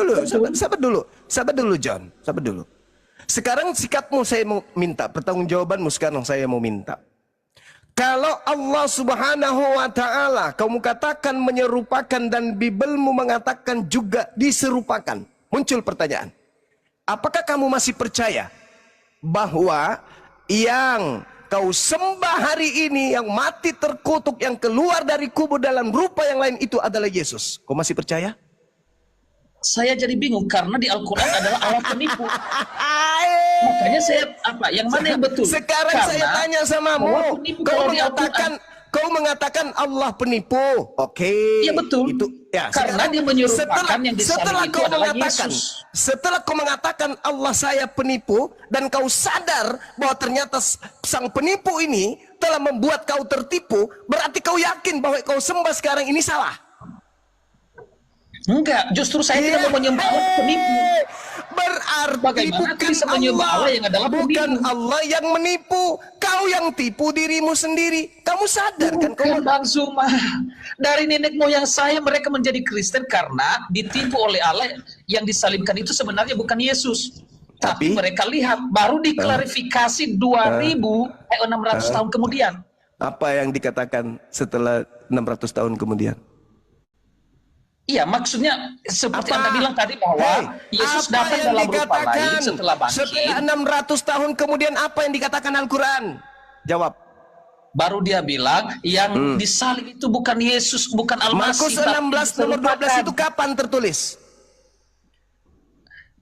dulu, sabar dulu John, sabar dulu. Sekarang sikapmu saya mau minta, pertanggungjawabanmu sekarang saya mau minta. Kalau Allah Subhanahu wa Ta'ala kamu katakan menyerupakan dan Bibelmu mengatakan juga diserupakan, muncul pertanyaan, apakah kamu masih percaya bahwa yang kau sembah hari ini, yang mati terkutuk, yang keluar dari kubur dalam rupa yang lain itu adalah Yesus? Kau masih percaya? Saya jadi bingung karena di Al-Quran adalah Allah penipu. Makanya saya yang mana yang betul? Sekarang karena saya tanya samamu, kau mengatakan Allah penipu. Oke. Iya betul. Itu ya. Karena dia menyerupakan yang disalib itu adalah Yesus. Setelah kau mengatakan Allah saya penipu dan kau sadar bahwa ternyata sang penipu ini telah membuat kau tertipu, berarti kau yakin bahwa kau sembah sekarang ini salah? Enggak, justru saya tidak mau menyembah penipu. Berarti bukan Allah yang menipu, kau yang tipu dirimu sendiri. Kamu sadar kan? Bang Zuma, dari nenek moyang saya mereka menjadi Kristen karena ditipu oleh Allah. Yang disalibkan itu sebenarnya bukan Yesus, tapi mereka lihat baru diklarifikasi 2600 tahun kemudian. Apa yang dikatakan setelah 600 tahun kemudian? Iya, maksudnya seperti Anda bilang tadi bahwa Yesus datang dalam rupa lain setelah bangkit. Setelah 600 tahun kemudian apa yang dikatakan Al-Quran? Jawab. Baru dia bilang yang disalib itu bukan Yesus, bukan Al-Masih. Markus 16 nomor 12 itu kapan tertulis?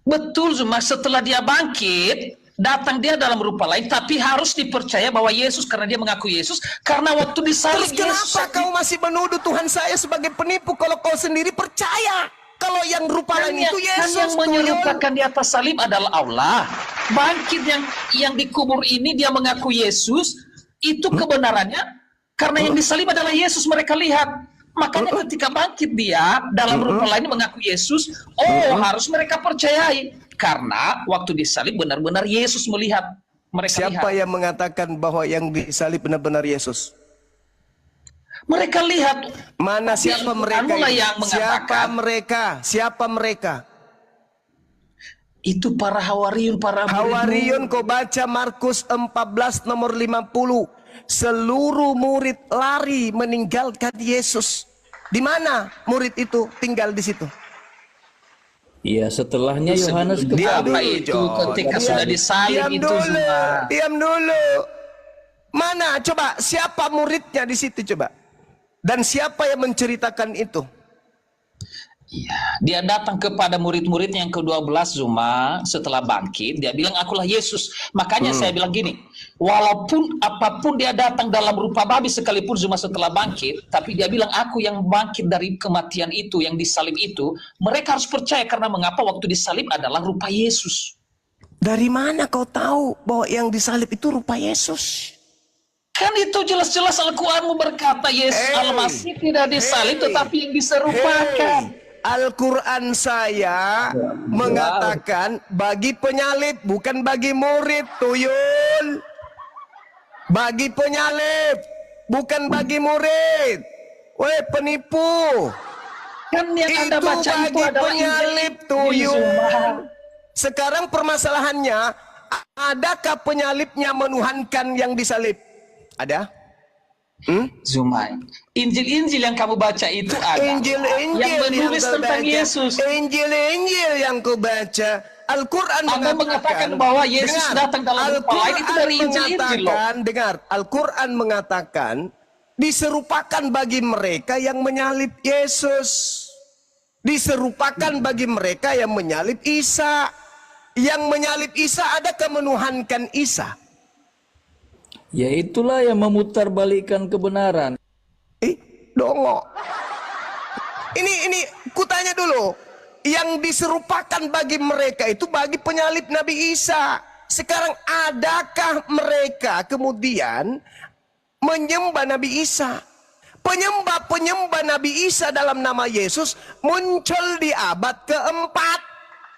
Betul, Zuma. Setelah dia bangkit, datang dia dalam rupa lain, tapi harus dipercaya bahwa Yesus karena dia mengaku Yesus, karena waktu disalib. Terus kenapa kau masih menuduh Tuhan saya sebagai penipu kalau kau sendiri percaya kalau yang rupa lain itu Yesus? Yang menyerupakan di atas salib adalah Allah. Bangkit yang dikubur ini dia mengaku Yesus, itu kebenarannya karena yang disalib adalah Yesus, mereka lihat. Makanya ketika bangkit dia dalam rupa lain mengaku Yesus, harus mereka percayai. Karena waktu disalib benar-benar Yesus melihat, mereka Siapa lihat. yang mengatakan bahwa yang disalib benar-benar Yesus? Mereka lihat. Mana siapa mereka? Yang siapa mereka? Siapa mereka? Itu para hawariun, para hawariun. Kau baca Markus 14 nomor 50. Seluruh murid lari meninggalkan Yesus. Di mana murid itu tinggal di situ? Iya, setelahnya Yohanes ketika sudah disalib itu semua. Diam dulu. Mana coba siapa muridnya di situ coba? Dan siapa yang menceritakan itu? Iya, dia datang kepada murid-murid yang ke-12 Zuma setelah bangkit, dia bilang akulah Yesus. Makanya saya bilang gini, walaupun apapun dia datang dalam rupa babi sekalipun Zuma setelah bangkit, tapi dia bilang aku yang bangkit dari kematian itu, yang disalib itu, mereka harus percaya karena mengapa waktu disalib adalah rupa Yesus. Dari mana kau tahu bahwa yang disalib itu rupa Yesus? Kan itu jelas-jelas Al-Quranmu berkata Yesus Al-Masih tidak disalib tetapi yang diserupakan. Al-Quran saya mengatakan bagi penyalib, bukan bagi murid, tuyul. Bagi penyalib, bukan bagi murid. Weh penipu. Kan yang itu Anda baca bagi itu adalah penyalib, tuyul. Sekarang permasalahannya, adakah penyalibnya menuhankan yang disalib? Ada? Zuma, Injil-Injil yang kamu baca itu ada Injil-Injil yang menulis tentang Yesus. Injil-Injil yang kau baca, Al-Quran mengatakan bahwa Yesus datang dalam rupa lain, itu dari Injil-Injil loh. Dengar, Al-Quran mengatakan diserupakan bagi mereka yang menyalib Yesus, diserupakan bagi mereka yang menyalib Isa. Yang menyalib Isa adakah menuhankan Isa? Ya itulah yang memutarbalikkan kebenaran. Dongo. Ini kutanya dulu. Yang diserupakan bagi mereka itu bagi penyalib Nabi Isa. Sekarang adakah mereka kemudian menyembah Nabi Isa? Penyembah Nabi Isa dalam nama Yesus muncul di abad keempat.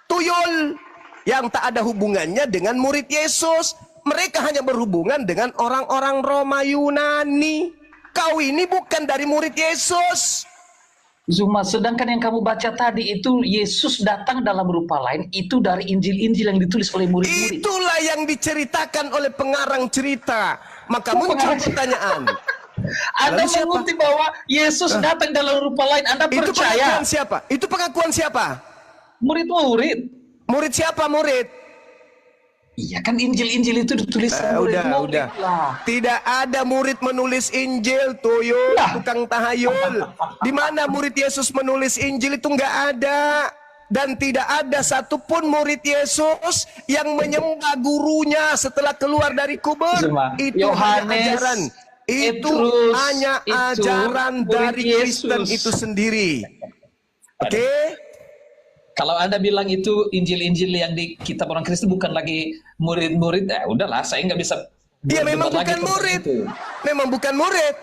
Tuyul. Yang tak ada hubungannya dengan murid Yesus. Mereka hanya berhubungan dengan orang-orang Roma Yunani. Kau ini bukan dari murid Yesus. Zuma, sedangkan yang kamu baca tadi itu Yesus datang dalam rupa lain, itu dari Injil-Injil yang ditulis oleh murid-murid. Itulah yang diceritakan oleh pengarang cerita. Maka Oh, muncul pengarang. pertanyaan. Anda Lalu siapa? mengutip bahwa Yesus datang dalam rupa lain, Anda Itu percaya? pengakuan siapa? Itu pengakuan siapa? Murid-murid. Murid siapa murid? Iya kan Injil-Injil itu ditulis sama murid-murid Udah. lah. Tidak ada murid menulis Injil, tuyul, Nah. tukang tahayul. Di mana murid Yesus menulis Injil itu nggak ada. Dan tidak ada satupun murid Yesus yang menyembah gurunya setelah keluar dari kubur. Zuma, Itu hanya Yohanes, ajaran. Itu Petrus, hanya itu ajaran murid dari Kristen Yesus. itu sendiri. Oke? Kalau Anda bilang itu Injil-Injil yang di kitab orang Kristen bukan lagi murid-murid, udahlah, saya nggak bisa. Dia memang berdebat lagi bukan tentang murid. itu. Memang bukan murid.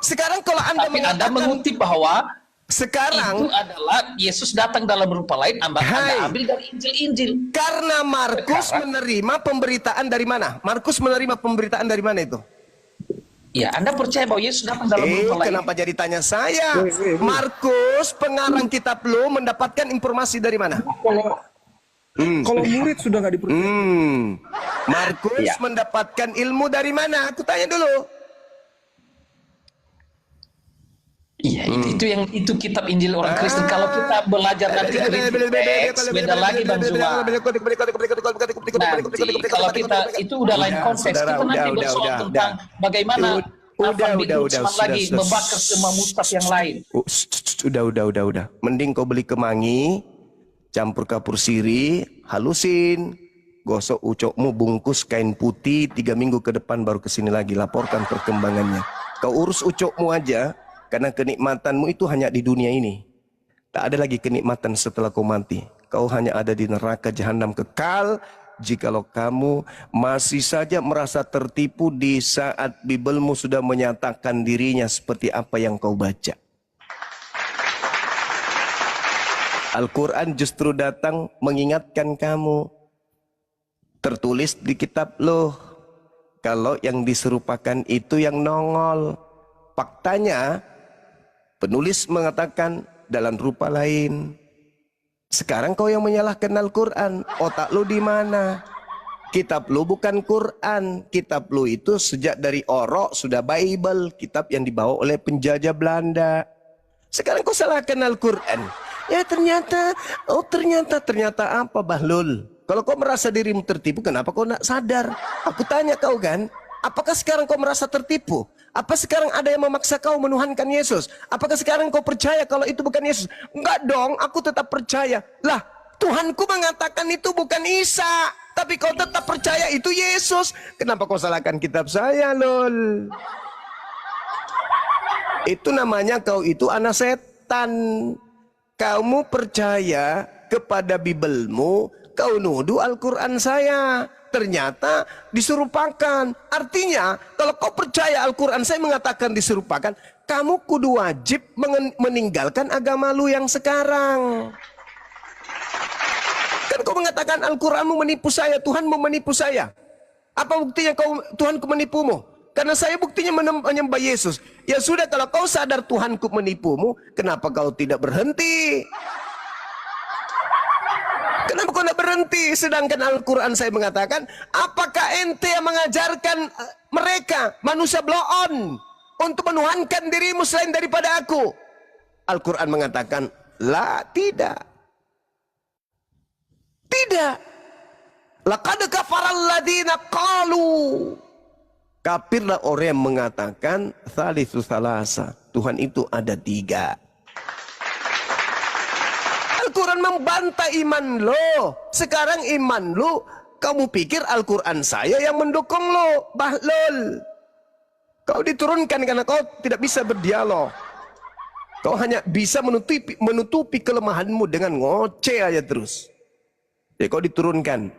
Sekarang kalau Anda Tapi Anda mengatakan mengutip bahwa sekarang itu adalah Yesus datang dalam rupa lain, Anda Hai. ambil dari Injil-Injil. karena Markus Sekarang. menerima pemberitaan dari mana? Markus menerima pemberitaan dari mana itu? Ya, Anda percaya bahwa Yesus datang dalam rupa lain? Kenapa jadi tanya saya? Markus, pengarang kitab lu, mendapatkan informasi dari mana? Kalau murid sudah nggak dipercaya. Markus Ya. mendapatkan ilmu dari mana? Aku tanya dulu. Iya, itu kitab Injil orang Kristen. Kalau kita belajar nanti kritik teks, beda lagi Bang Zuma. Nanti kalau kita itu udah lain konteks, saudara, kita nanti udah, bersoal udah. tentang bagaimana Udah, Alvan bin Utsman lagi sudah. membakar semua mustaf yang lain. Udah. Mending kau beli kemangi, campur kapur siri, halusin, gosok ucokmu, bungkus kain putih, 3 minggu ke depan baru kesini lagi, laporkan perkembangannya. Kau urus ucokmu aja, karena kenikmatanmu itu hanya di dunia ini. Tak ada lagi kenikmatan setelah kau mati. Kau hanya ada di neraka jahanam kekal. Jikalau kamu masih saja merasa tertipu di saat Bibelmu sudah menyatakan dirinya seperti apa yang kau baca. Al-Quran justru datang mengingatkan kamu. Tertulis di kitab loh. Kalau yang diserupakan itu yang nongol. Faktanya, penulis mengatakan dalam rupa lain. Sekarang kau yang menyalahkan Al-Quran. Otak lu di mana? Kitab lu bukan Quran. Kitab lu itu sejak dari Orok sudah Bible. Kitab yang dibawa oleh penjajah Belanda. Sekarang kau salahkan Al-Quran. Ya ternyata apa Bahlul? Kalau kau merasa dirimu tertipu, kenapa kau nak sadar? Aku tanya kau kan, apakah sekarang kau merasa tertipu? Apa sekarang ada yang memaksa kau menuhankan Yesus? Apakah sekarang kau percaya kalau itu bukan Yesus? Enggak dong, aku tetap percaya. Lah, Tuhanku mengatakan itu bukan Isa. Tapi kau tetap percaya itu Yesus. Kenapa kau salahkan kitab saya, lol? Itu namanya kau itu anak setan. Kamu percaya kepada Bibelmu, kau nuduh Al-Quran saya. Ternyata diserupakan. Artinya kalau kau percaya Al-Quran saya mengatakan diserupakan, kamu kudu wajib meninggalkan agama lu yang sekarang. Kan kau mengatakan Al-Quranmu menipu saya, Tuhanmu menipu saya. Apa buktinya Tuhanku menipumu? Karena saya buktinya menyembah Yesus. Ya sudah, kalau kau sadar Tuhanku menipumu, kenapa kau tidak berhenti? Kenapa kau tidak berhenti? Sedangkan Al-Quran saya mengatakan, apakah ente yang mengajarkan mereka, manusia bloon, untuk menuhankan dirimu selain daripada aku? Al-Quran mengatakan, la, tidak. Tidak. Laqad kafaral ladina qalu. Kafirlah orang yang mengatakan thalithu thalasa. Tuhan itu ada 3. Al-Quran membantah iman lo. Sekarang iman lo, kamu pikir Al-Quran saya yang mendukung lo, Bahlul. Kau diturunkan karena kau tidak bisa berdialog. Kau hanya bisa menutupi kelemahanmu dengan ngoceh aja terus. Ya kau diturunkan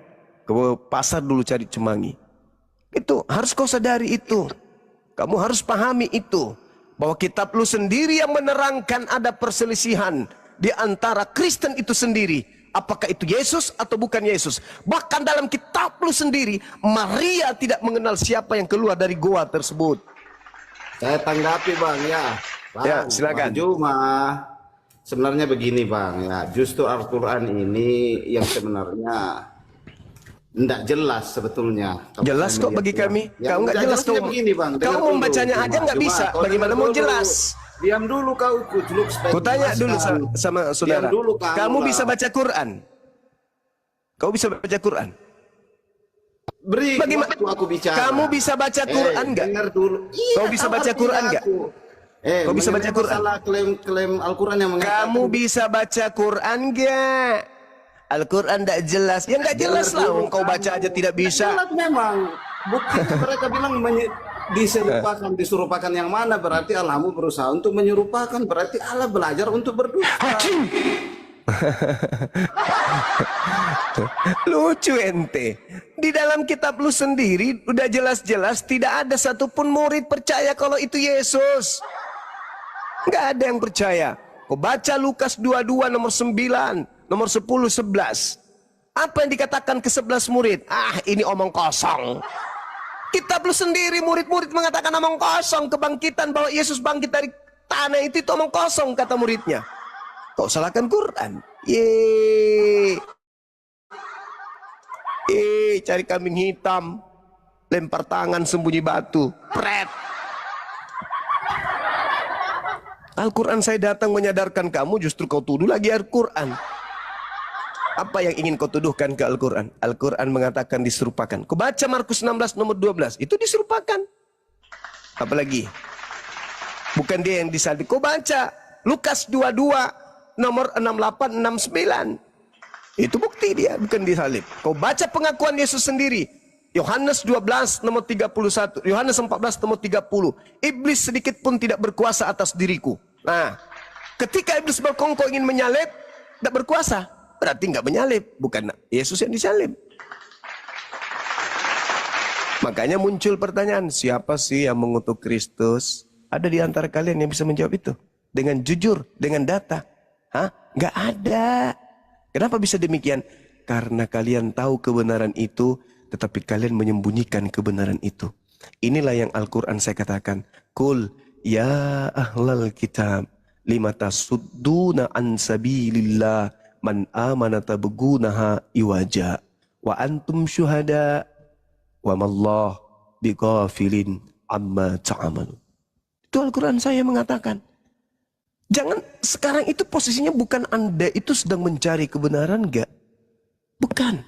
ke pasar dulu cari cemangi. Itu harus kau sadari itu. Kamu harus pahami itu. Bahwa kitab lu sendiri yang menerangkan ada perselisihan di antara Kristen itu sendiri. Apakah itu Yesus atau bukan Yesus. Bahkan dalam kitab lu sendiri, Maria tidak mengenal siapa yang keluar dari goa tersebut. Saya tanggapi Bang ya. Bang, Ya, silakan. Bang Juma. sebenarnya begini Bang, ya justru Al-Quran ini yang sebenarnya tidak jelas sebetulnya. Kalau Jelas saya kok melihat bagi ya. kami. Ya, Kau nggak nggak jelas jelasnya kau. begini Bang. Kau dengar mau dulu. bacanya aja nggak bisa. Bagaimana mau jelas? Diam dulu kau kuculuk. Ku tanya dulu sama saudara. Diam dulu Kamu bisa baca Quran? Kau bisa baca Quran? Beri Bagaimana? waktu aku bicara. Kamu bisa baca Quran nggak? Dengar dulu. Iya, Kau bisa baca Quran nggak? Kau bisa baca Quran? Masalah klaim Al-Quran yang mengatakan. Kamu bisa baca Quran nggak? Al-Quran tidak jelas. Ya nggak jelas lah. Kau baca aja tidak bisa. Jelas memang. Bukti mereka bilang diserupakan yang mana, berarti Allahmu berusaha untuk menyerupakan, berarti Allah belajar untuk berdusta. Lucu ente. Di dalam kitab lu sendiri udah jelas-jelas tidak ada satupun murid percaya kalau itu Yesus. Nggak ada yang percaya. Kau baca Lukas 22 nomor 9, nomor 10, 11. Apa yang dikatakan ke 11 murid? Ah, ini omong kosong. Kitab lu sendiri murid-murid mengatakan omong kosong. Kebangkitan bahwa Yesus bangkit dari tanah itu omong kosong kata muridnya. Kau salahkan Quran. Cari kambing hitam, lempar tangan sembunyi batu, pret. Al-Quran saya datang menyadarkan kamu, justru kau tuduh lagi Al-Quran. Apa yang ingin kau tuduhkan ke Al-Quran? Al-Quran mengatakan diserupakan. Kau baca Markus 16 nomor 12, itu diserupakan. Apalagi? Bukan dia yang disalib. Kau baca Lukas 22 nomor 68, 69. Itu bukti dia, bukan disalib. Kau baca pengakuan Yesus sendiri. Yohanes 12 nomor 31, Yohanes 14 nomor 30. Iblis sedikit pun tidak berkuasa atas diriku. Nah, ketika iblis berkongkol ingin menyalib, tidak berkuasa. Berarti nggak menyalib, bukan Yesus yang disalib. Makanya muncul pertanyaan, siapa sih yang mengutuk Kristus? Ada di antara kalian yang bisa menjawab itu? Dengan jujur, dengan data. Hah? Nggak ada. Kenapa bisa demikian? Karena kalian tahu kebenaran itu, tetapi kalian menyembunyikan kebenaran itu. Inilah yang Al-Quran saya katakan. Kul ya ahlal kitab lima tasudduna an sabilillah man amana tabgunaha iwaja wa antum syuhada wa mallah bighafilin amma ta'amalu. Itu Al-Quran saya mengatakan. Jangan sekarang itu posisinya bukan Anda itu sedang mencari kebenaran, enggak. Bukan.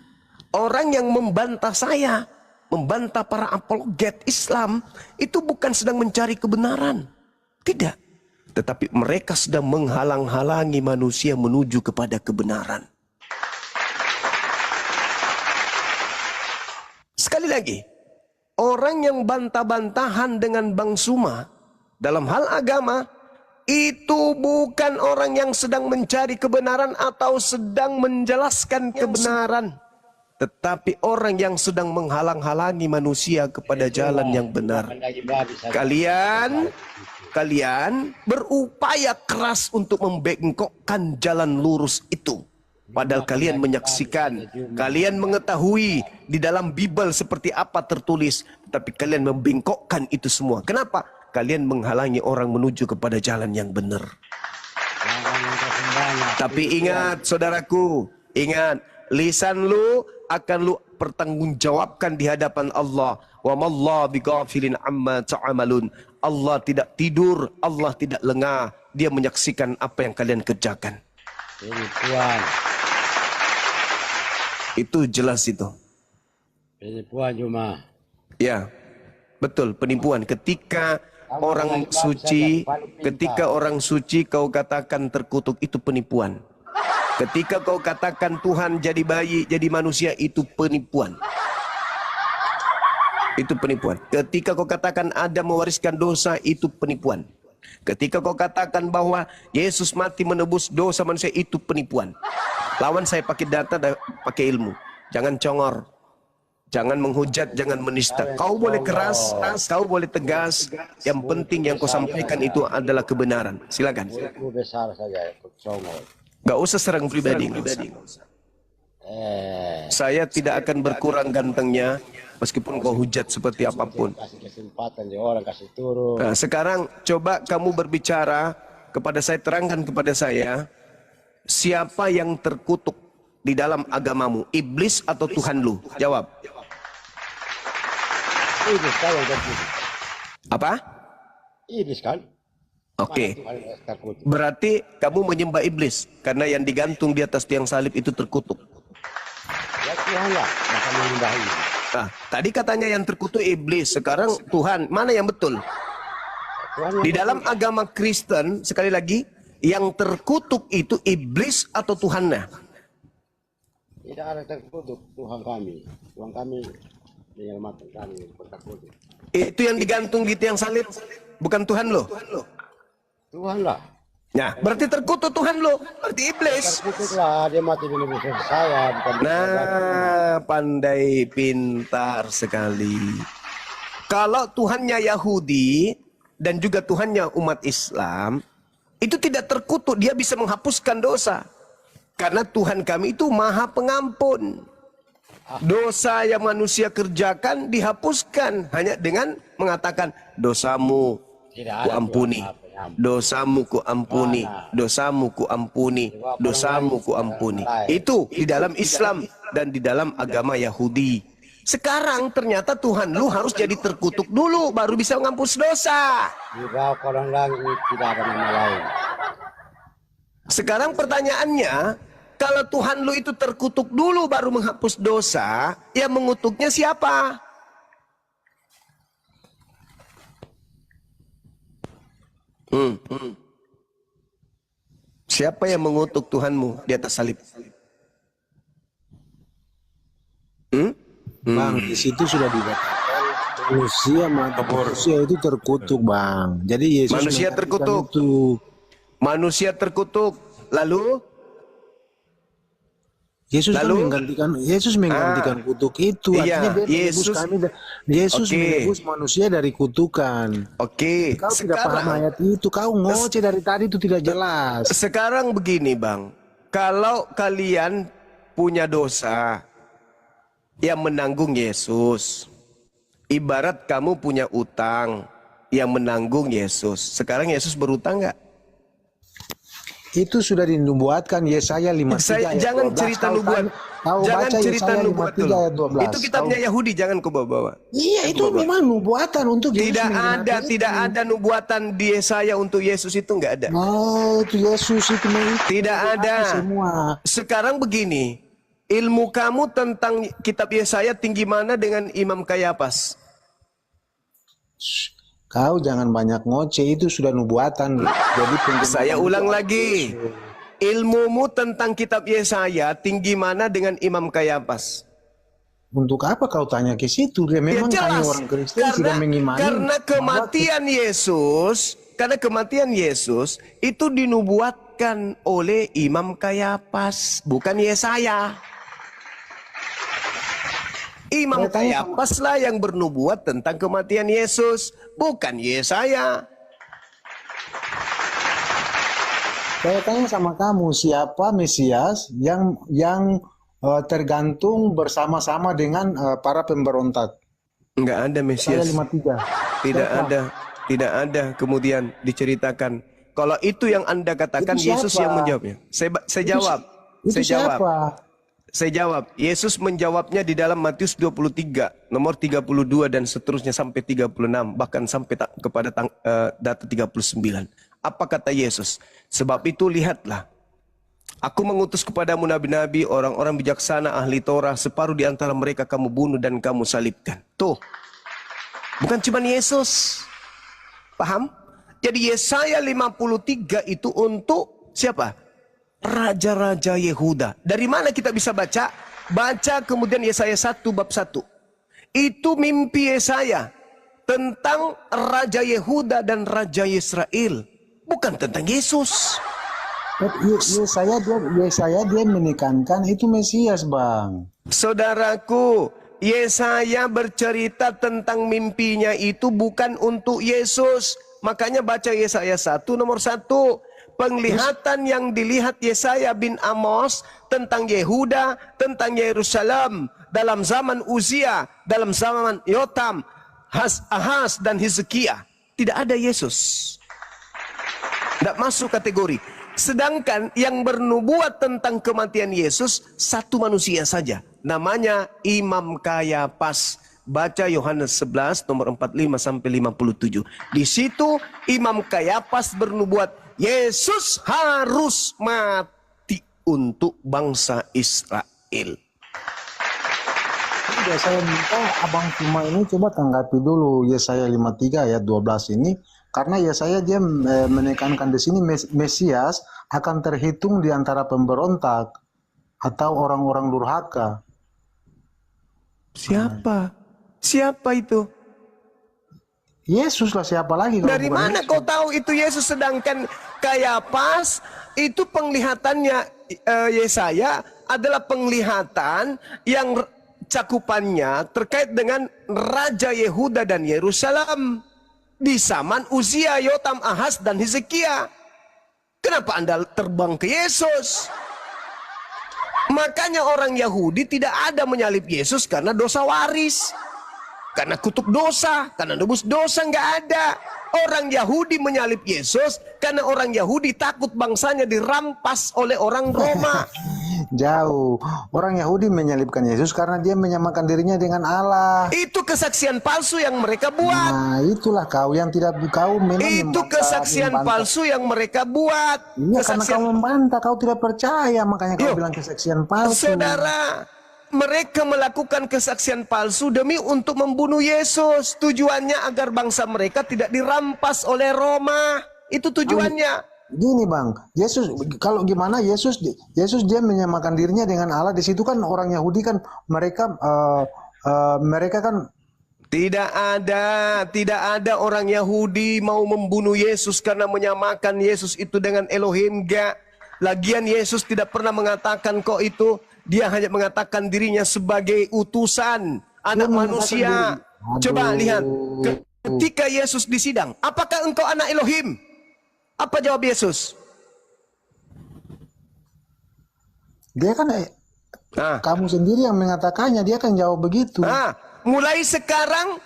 Orang yang membantah saya, membantah para apologet Islam, itu bukan sedang mencari kebenaran. Tidak. Tetapi mereka sedang menghalang-halangi manusia menuju kepada kebenaran. Sekali lagi, orang yang bantah-bantahan dengan Bang Suma dalam hal agama, itu bukan orang yang sedang mencari kebenaran atau sedang menjelaskan kebenaran. Tetapi orang yang sedang menghalang-halangi manusia kepada jalan yang benar. Kalian berupaya keras untuk membengkokkan jalan lurus itu. Padahal kalian menyaksikan, kalian mengetahui di dalam Bible seperti apa tertulis. Tapi kalian membengkokkan itu semua. Kenapa? Kalian menghalangi orang menuju kepada jalan yang benar. Tapi ingat saudaraku, ingat, lisan lu akan lu pertanggungjawabkan di hadapan Allah. Wa mallahu bighafilin amma ta'malun. Allah tidak tidur, Allah tidak lengah. Dia menyaksikan apa yang kalian kerjakan. Penipuan. Itu jelas itu. Penipuan cuma. Ya, betul, penipuan. Ketika orang suci kau katakan terkutuk, itu penipuan. Ketika kau katakan Tuhan jadi bayi, jadi manusia, itu penipuan. Itu penipuan. Ketika kau katakan Adam mewariskan dosa, itu penipuan. Ketika kau katakan bahwa Yesus mati menebus dosa manusia, itu penipuan. Lawan saya pakai data dan pakai ilmu. Jangan congor. Jangan menghujat, jangan menista. Kau boleh keras, kau boleh tegas. Yang penting yang kau sampaikan itu adalah kebenaran. Silakan. Itu besar saja ikut songol. Gak usah serang pribadi. Saya tidak akan berkurang gantengnya meskipun kau hujat seperti apapun. Kasih kesempatan dia orang kasih turun. Nah, sekarang coba kamu berbicara kepada saya, terangkan kepada saya, siapa yang terkutuk di dalam agamamu, iblis atau Tuhan lu? Jawab. Iblis kan yang terkutuk. Apa? Iblis kan? Oke. Mana Tuhan yang terkutuk? Berarti kamu menyembah iblis karena yang digantung di atas tiang salib itu terkutuk. Ya Tuhan lah, maka menyembah iblis. Nah, tadi katanya yang terkutuk iblis, sekarang Tuhan. Mana yang betul? Tuhan yang Di dalam agama Kristen, sekali lagi, yang terkutuk itu iblis atau Tuhannya? tidak ada terkutuk, Tuhan kami. Tuhan kami menyelamatkan kami, terkutuk. Itu yang digantung di tiang salib, bukan Tuhan lo. Tuhan lah. Nah, berarti terkutuk Tuhan lo, berarti iblis. Terkutuklah, dia mati di negeri saya, bukan di Nah, pandai pintar sekali. Kalau Tuhannya Yahudi dan juga Tuhannya umat Islam, itu tidak terkutuk, dia bisa menghapuskan dosa. Karena Tuhan kami itu Maha Pengampun. Dosa yang manusia kerjakan dihapuskan hanya dengan mengatakan dosamu Tidak ada ku ampuni. Tuhan Maha Pengampun. Dosamu ku ampuni, dosamu ku ampuni, dosamu ku ampuni. Itu di dalam Islam dan di dalam agama Yahudi. Sekarang ternyata Tuhan lu harus jadi terkutuk dulu baru bisa menghapus dosa. Di bawah kolong langit tidak ada nama lain. Sekarang pertanyaannya, kalau Tuhan lu itu terkutuk dulu baru menghapus dosa, yang mengutuknya siapa? Siapa yang mengutuk Tuhanmu di atas salib? Bang, di situ sudah dikatakan manusia itu terkutuk, Bang. Jadi Yesus Manusia mengatakan terkutuk. itu. Manusia terkutuk, lalu Yesus kan Lalu? menggantikan kutuk itu. Iya, Artinya dia menebus Yesus- kami. Yesus Oke. menebus manusia dari kutukan. oke, Kau tidak paham ayat itu. Kau ngoceh dari tadi itu tidak jelas. sekarang begini Bang, kalau kalian punya dosa yang menanggung Yesus, ibarat kamu punya utang yang menanggung Yesus. Sekarang Yesus berutang nggak? Itu sudah dinubuatkan Yesaya 53 ayat 12. Jangan cerita Kau nubuat, kau jangan baca cerita Yesaya nubuat 53 dulu. ayat 12. Itu kitabnya Yahudi, jangan kau bawa-bawa. Iya, itu memang nubuatan untuk Yesus Tidak menggenapi ada, itu. tidak ada nubuatan di Yesaya untuk Yesus itu nggak ada. Oh, itu Yesus itu Tidak ada. semua. Sekarang begini, ilmu kamu tentang kitab Yesaya tinggi mana dengan Imam Kayafas? Kau jangan banyak ngoceh, itu sudah nubuatan. Jadi Saya ulang lagi, ilmumu tentang kitab Yesaya tinggi mana dengan Imam Kayafas? untuk apa kau tanya ke situ? Dia memang tanya orang Kristen sudah mengimani. karena kematian Yesus, karena kematian Yesus itu dinubuatkan oleh Imam Kayafas, bukan Yesaya. Imam Kayafas lah yang bernubuat tentang kematian Yesus, bukan Yesaya. Saya tanya sama kamu, siapa Mesias yang tergantung bersama-sama dengan para pemberontak? Enggak ada Mesias. Saya 53. Tidak ada, tidak ada kemudian diceritakan. Kalau itu yang Anda katakan, Itu Yesus siapa? yang menjawabnya. Saya jawab. Itu Saya jawab. siapa? Saya jawab. Yesus menjawabnya di dalam Matius 23, nomor 32 dan seterusnya sampai 36, bahkan sampai kepada data 39. Apa kata Yesus? Sebab itu lihatlah, aku mengutus kepadamu nabi-nabi, orang-orang bijaksana, ahli Torah, separuh di antara mereka kamu bunuh dan kamu salibkan. Tuh, bukan cuma Yesus. Paham? Jadi Yesaya 53 itu untuk siapa? Raja-raja Yehuda. Dari mana kita bisa baca? Baca kemudian Yesaya 1 bab 1. Itu mimpi Yesaya tentang Raja Yehuda dan Raja Israel. Bukan tentang Yesus. Yesaya dia menekankan itu Mesias, Bang. Saudaraku, Yesaya bercerita tentang mimpinya itu bukan untuk Yesus. Makanya baca Yesaya 1 nomor 1. Penglihatan yang dilihat Yesaya bin Amos tentang Yehuda, tentang Yerusalem dalam zaman Uzia, dalam zaman Yotam, Ahaz dan Hizkia. Tidak ada Yesus. Tidak masuk kategori. Sedangkan yang bernubuat tentang kematian Yesus satu manusia saja. Namanya Imam Kayapas. Baca Yohanes 11 nomor 45 sampai 57. Di situ Imam Kayapas bernubuat Yesus harus mati untuk bangsa Israel. Udah saya minta Abang Fima ini coba tanggapi dulu Yesaya 53 ayat 12 ini, karena Yesaya dia menekankan di sini Mesias akan terhitung di antara pemberontak atau orang-orang durhaka. Siapa? Siapa itu? Yesus lah, siapa lagi? Kalau Dari bukan mana Yesus? kau tahu itu Yesus? Sedangkan Kayapas itu penglihatannya Yesaya adalah penglihatan yang cakupannya terkait dengan Raja Yehuda dan Yerusalem di zaman Uzia, Yotam, Ahaz, dan Hezekia. Kenapa Anda terbang ke Yesus? Makanya orang Yahudi tidak ada menyalib Yesus karena dosa waris, karena kutuk dosa, karena nebus dosa, nggak ada. Orang Yahudi menyalib Yesus karena orang Yahudi takut bangsanya dirampas oleh orang Roma. Jauh. Orang Yahudi menyalibkan Yesus karena dia menyamakan dirinya dengan Allah. Itu kesaksian palsu yang mereka buat. Nah, itulah kau yang tidak kau memang Itu kesaksian palsu yang mereka buat. Iya, karena kau membantah, kau tidak percaya, makanya kau Yuk, bilang kesaksian palsu. Saudara, mereka melakukan kesaksian palsu demi untuk membunuh Yesus. Tujuannya agar bangsa mereka tidak dirampas oleh Roma. Itu tujuannya. Gini Bang, Yesus kalau gimana Yesus dia menyamakan dirinya dengan Allah. Di situ kan orang Yahudi kan mereka kan Tidak ada orang Yahudi mau membunuh Yesus karena menyamakan Yesus itu dengan Elohim. Enggak. Lagian Yesus tidak pernah mengatakan kok itu. Dia hanya mengatakan dirinya sebagai utusan anak manusia. Coba lihat ketika Yesus disidang, apakah engkau anak Elohim? Apa jawab Yesus? dia kan kamu sendiri yang mengatakannya, dia kan jawab begitu. Mulai sekarang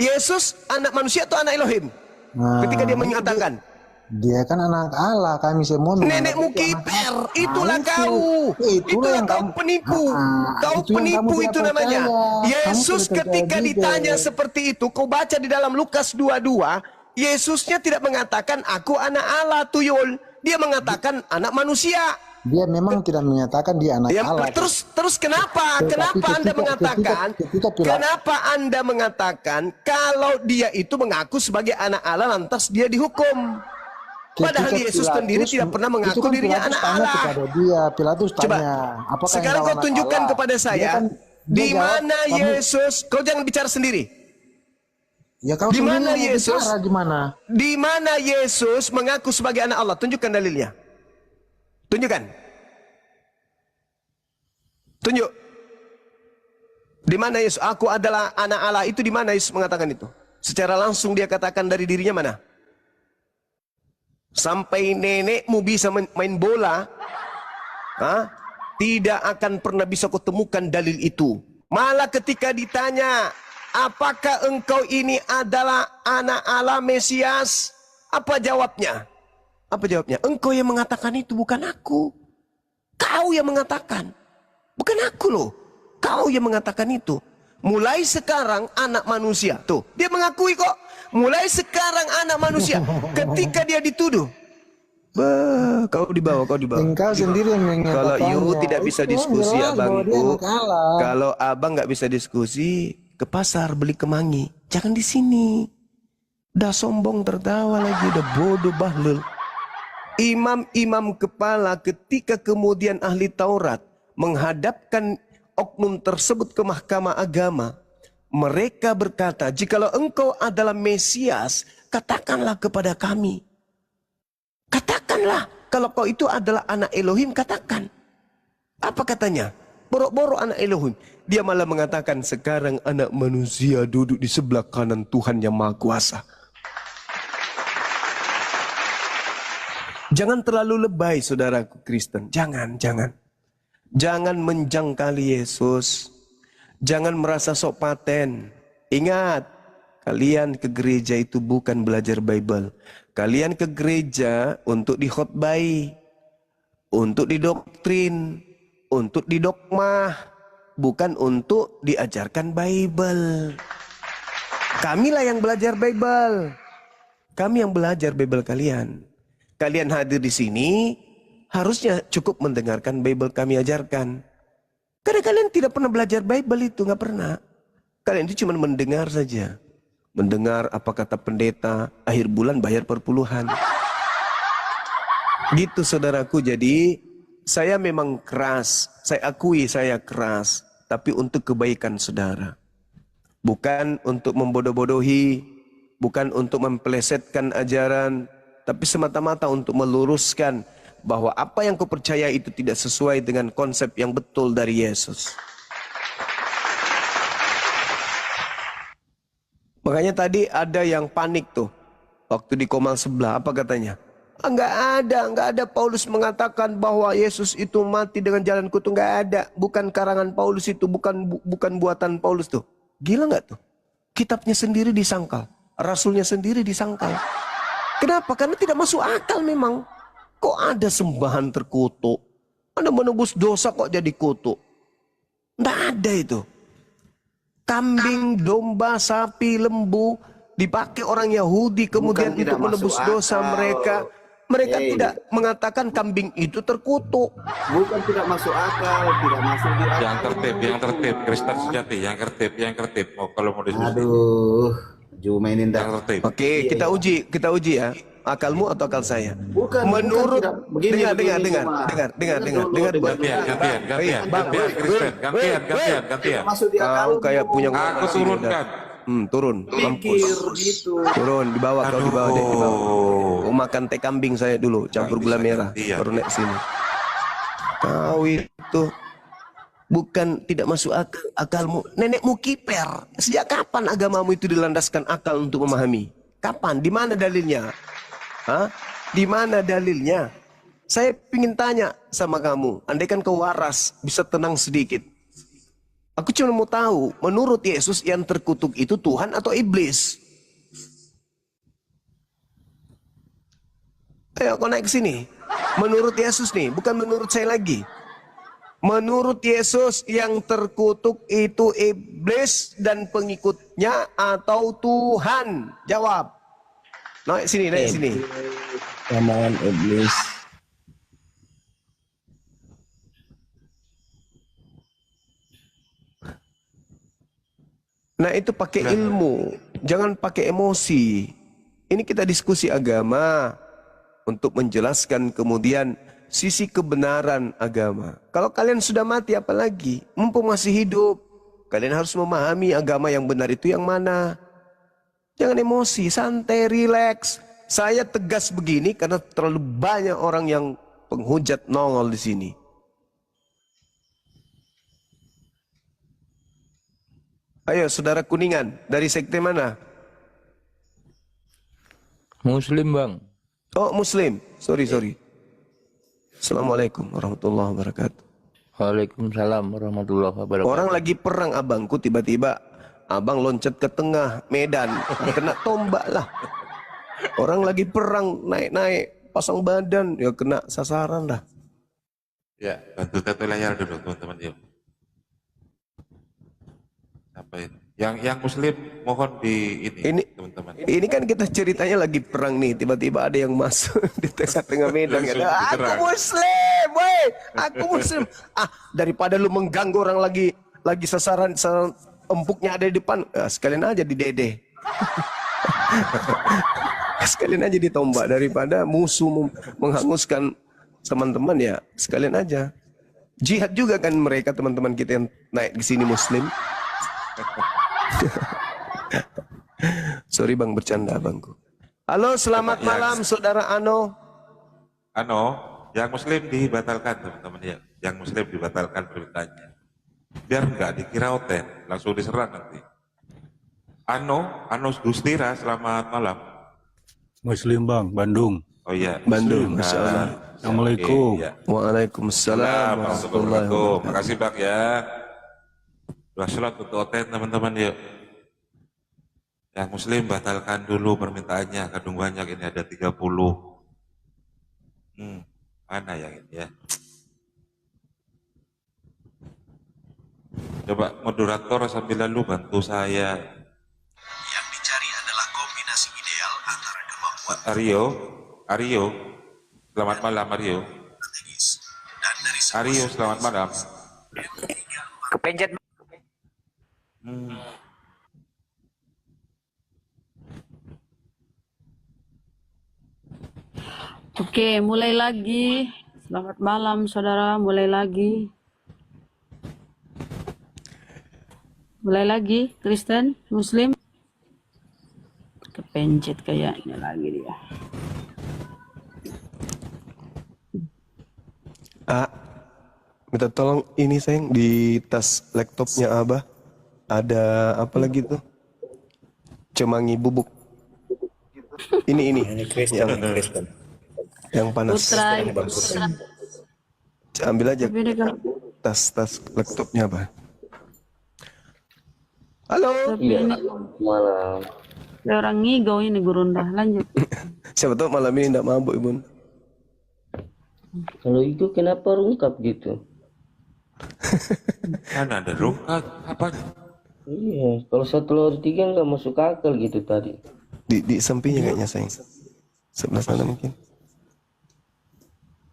Yesus anak manusia atau anak Elohim? Nah, Ketika dia menyatakan dia kan anak Allah, kami semua nenekmu kiper, itulah kau. Itulah kau penipu. Kau penipu itu namanya. Yesus ketika ditanya seperti itu, kau baca di dalam Lukas 22, Yesusnya tidak mengatakan aku anak Allah tuyul. Dia mengatakan anak manusia. Dia memang tidak menyatakan dia anak Allah. Terus kenapa? Kenapa Anda mengatakan kalau dia itu mengaku sebagai anak Allah lantas dia dihukum? Padahal Yesus sendiri tidak pernah mengaku dirinya anak Allah. Pilatus tanya, coba sekarang kau tunjukkan kepada saya di mana Yesus. Kau jangan bicara sendiri. Ya, kau di mana Yesus? Di mana Yesus mengaku sebagai anak Allah? Tunjukkan dalilnya. Tunjukkan. Tunjuk. Di mana Yesus? Aku adalah anak Allah. Itu di mana Yesus mengatakan itu? Secara langsung dia katakan dari dirinya mana? Sampai nenekmu bisa main bola, tidak akan pernah bisa kau temukan dalil itu. Malah ketika ditanya, apakah engkau ini adalah anak Allah Mesias? Apa jawabnya? Apa jawabnya? Engkau yang mengatakan itu, bukan aku. Kau yang mengatakan. Bukan aku loh. Kau yang mengatakan itu. Mulai sekarang anak manusia. Tuh, dia mengakui kok. Mulai sekarang anak manusia. Ketika dia dituduh. Kau dibawa. Engkau sendiri yang Kalau mengatakannya. you tidak bisa diskusi abangku. Kalau Kalau abang nggak bisa diskusi, ke pasar beli kemangi. Jangan di sini. Udah sombong tertawa lagi. Udah bodoh bahlul. Imam-imam kepala ketika kemudian ahli Taurat menghadapkan oknum tersebut ke mahkamah agama, mereka berkata, jikalau engkau adalah Mesias, katakanlah kepada kami. Katakanlah, kalau kau itu adalah anak Elohim, katakan. Apa katanya? Boro-boro anak Elohim. Dia malah mengatakan, sekarang anak manusia duduk di sebelah kanan Tuhan yang Maha Kuasa. Jangan terlalu lebay, saudaraku Kristen. Jangan. Jangan menjangkali Yesus. Jangan merasa sok paten. Ingat, kalian ke gereja itu bukan belajar Bible. Kalian ke gereja untuk dikhotbahi, untuk didoktrin, untuk didogmah, bukan untuk diajarkan Bible. Kamilah yang belajar Bible. Kami yang belajar Bible kalian. Kalian hadir di sini, harusnya cukup mendengarkan Bible kami ajarkan. Karena kalian tidak pernah belajar Bible itu, nggak pernah. Kalian itu cuma mendengar saja. Mendengar apa kata pendeta, akhir bulan bayar perpuluhan. Gitu saudaraku, jadi saya memang keras. Saya akui saya keras. Tapi untuk kebaikan saudara. Bukan untuk membodoh-bodohi. Bukan untuk mempelesetkan ajaran. Tapi semata-mata untuk meluruskan bahwa apa yang kau percaya itu tidak sesuai dengan konsep yang betul dari Yesus. Makanya tadi ada yang panik tuh. Waktu di Komal sebelah, apa katanya? Enggak ada Paulus mengatakan bahwa Yesus itu mati dengan jalan kutu, enggak ada. Bukan karangan Paulus itu, bukan buatan Paulus tuh. Gila enggak tuh? Kitabnya sendiri disangkal, rasulnya sendiri disangkal. Kenapa? Karena tidak masuk akal memang. Kok ada sembahan terkutuk? Anda menebus dosa kok jadi kutuk? Enggak ada itu. Kambing, domba, sapi, lembu dipakai orang Yahudi kemudian untuk menebus dosa mereka. Mereka tidak mengatakan kambing itu terkutuk. Bukan tidak masuk akal, tidak masuk di akal. Yang tertib, Kristen sejati, yang tertib. Oh, kalau mau diskusi. Aduh, mainin dah. Yang tertib. Oke, kita uji ya. Akalmu atau akal saya? Menurut dengar. Gantian. Masuk di akal. Kau kayak punya Aku turunkan. Turun, mampus. Gitu. Turun, dibawa deh, dibawa. Kau makan teh kambing saya dulu, campur gula merah, baru naik sini. Kau itu bukan tidak masuk akal, akalmu. Nenekmu kiper. Sejak kapan agamamu itu dilandaskan akal untuk memahami? Kapan? Di mana dalilnya? Hah? Di mana dalilnya? Saya ingin tanya sama kamu, andaikan kau waras, bisa tenang sedikit. Aku cuma mau tahu, menurut Yesus yang terkutuk itu Tuhan atau iblis? Ayo kau naik ke sini. Menurut Yesus nih, bukan menurut saya lagi. Menurut Yesus yang terkutuk itu iblis dan pengikutnya atau Tuhan? Jawab. Naik sini. Omongan iblis. Nah itu pakai ilmu, jangan pakai emosi. Ini kita diskusi agama untuk menjelaskan kemudian sisi kebenaran agama. Kalau kalian sudah mati apalagi, mumpung masih hidup, kalian harus memahami agama yang benar itu yang mana. Jangan emosi, santai, rileks. Saya tegas begini karena terlalu banyak orang yang penghujat nongol di sini. Ayo saudara Kuningan, dari sekte mana? Muslim bang. Oh Muslim, sorry. Assalamualaikum warahmatullahi wabarakatuh. Waalaikumsalam warahmatullahi wabarakatuh. Orang lagi perang abangku, tiba-tiba abang loncat ke tengah medan, kena tombak lah. Orang lagi perang, naik-naik, pasang badan, ya kena sasaran lah. Ya, bantu tato layar dulu teman-teman yuk. Apa itu? Yang Muslim mohon di ini teman-teman. Ini kan kita ceritanya lagi perang nih, tiba-tiba ada yang masuk di tengah medan. Aku Muslim, woi, aku Muslim. Daripada lu mengganggu orang lagi sasaran empuknya ada di depan, sekalian aja di dede. Sekalian aja ditombak, daripada musuh menghanguskan teman-teman ya, sekalian aja. Jihad juga kan mereka teman-teman kita yang naik di sini Muslim. Sorry bang, bercanda bangku. Halo, selamat malam saudara Ano. Yang Muslim dibatalkan teman-teman ya. Yang Muslim dibatalkan permintaannya. Biar nggak dikira oten, langsung diserang nanti. Ano Gustira, selamat malam. Muslim bang, Bandung. Oh iya, Bandung, Masya Allah. Assalamualaikum. Ya. Waalaikumsalam warahmatullahi wabarakatuh. Makasih bang ya. Dua sholat untuk oten teman-teman yuk. Yang muslim batalkan dulu permintaannya, kadung banyak ini ada 30. Mana yang ini ya? Coba moderator sambil lalu bantu saya. Yang dicari adalah kombinasi ideal antara kemampuan Aryo, selamat malam Aryo. strategis dan dari Aryo, selamat malam. Kepencet. Oke, mulai lagi. Selamat malam, saudara. Mulai lagi. Mulai lagi, Kristen, Muslim. Kepencet kayaknya lagi dia. minta tolong ini sayang di tas laptopnya Abah ada apa lagi tuh? Cemangi bubuk. Ini yang panas. Putra, Ambil aja tapi dia kalau tas laptopnya Abah. Halo. tapi ini Malam. dia orang ngigau ini Gurunda. Lanjut. Siapa tahu malam ini tidak mabuk Ibu. Kalau itu kenapa rungkap gitu? Kan ada rungkat apa? Iya, kalau 1/3 nggak masuk akal gitu tadi. Di sampingnya kayaknya sayang. Sebelah sana mungkin.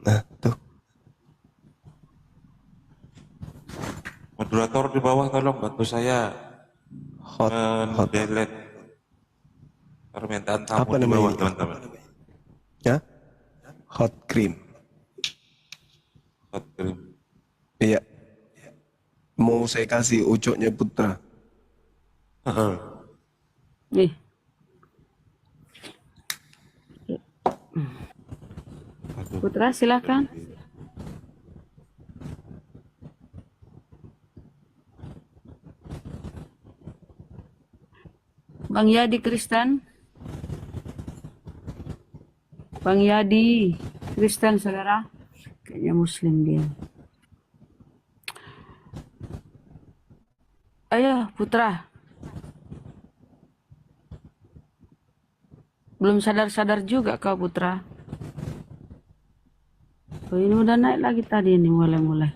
Nah, tuh. Moderator di bawah tolong bantu saya Hot. delete permintaan tamu Apa di namanya bawah ini? teman-teman. Ya? Hot cream. Hot cream. Iya. Mau saya kasih ucoknya Putra. Nih, Putra silakan. Bang Yadi Kristen. Bang Yadi Kristen, saudara. Kayaknya Muslim dia. Ayo, Putra. Belum sadar-sadar juga kau, Putra. Oh, ini udah naik lagi tadi ini mulai-mulai.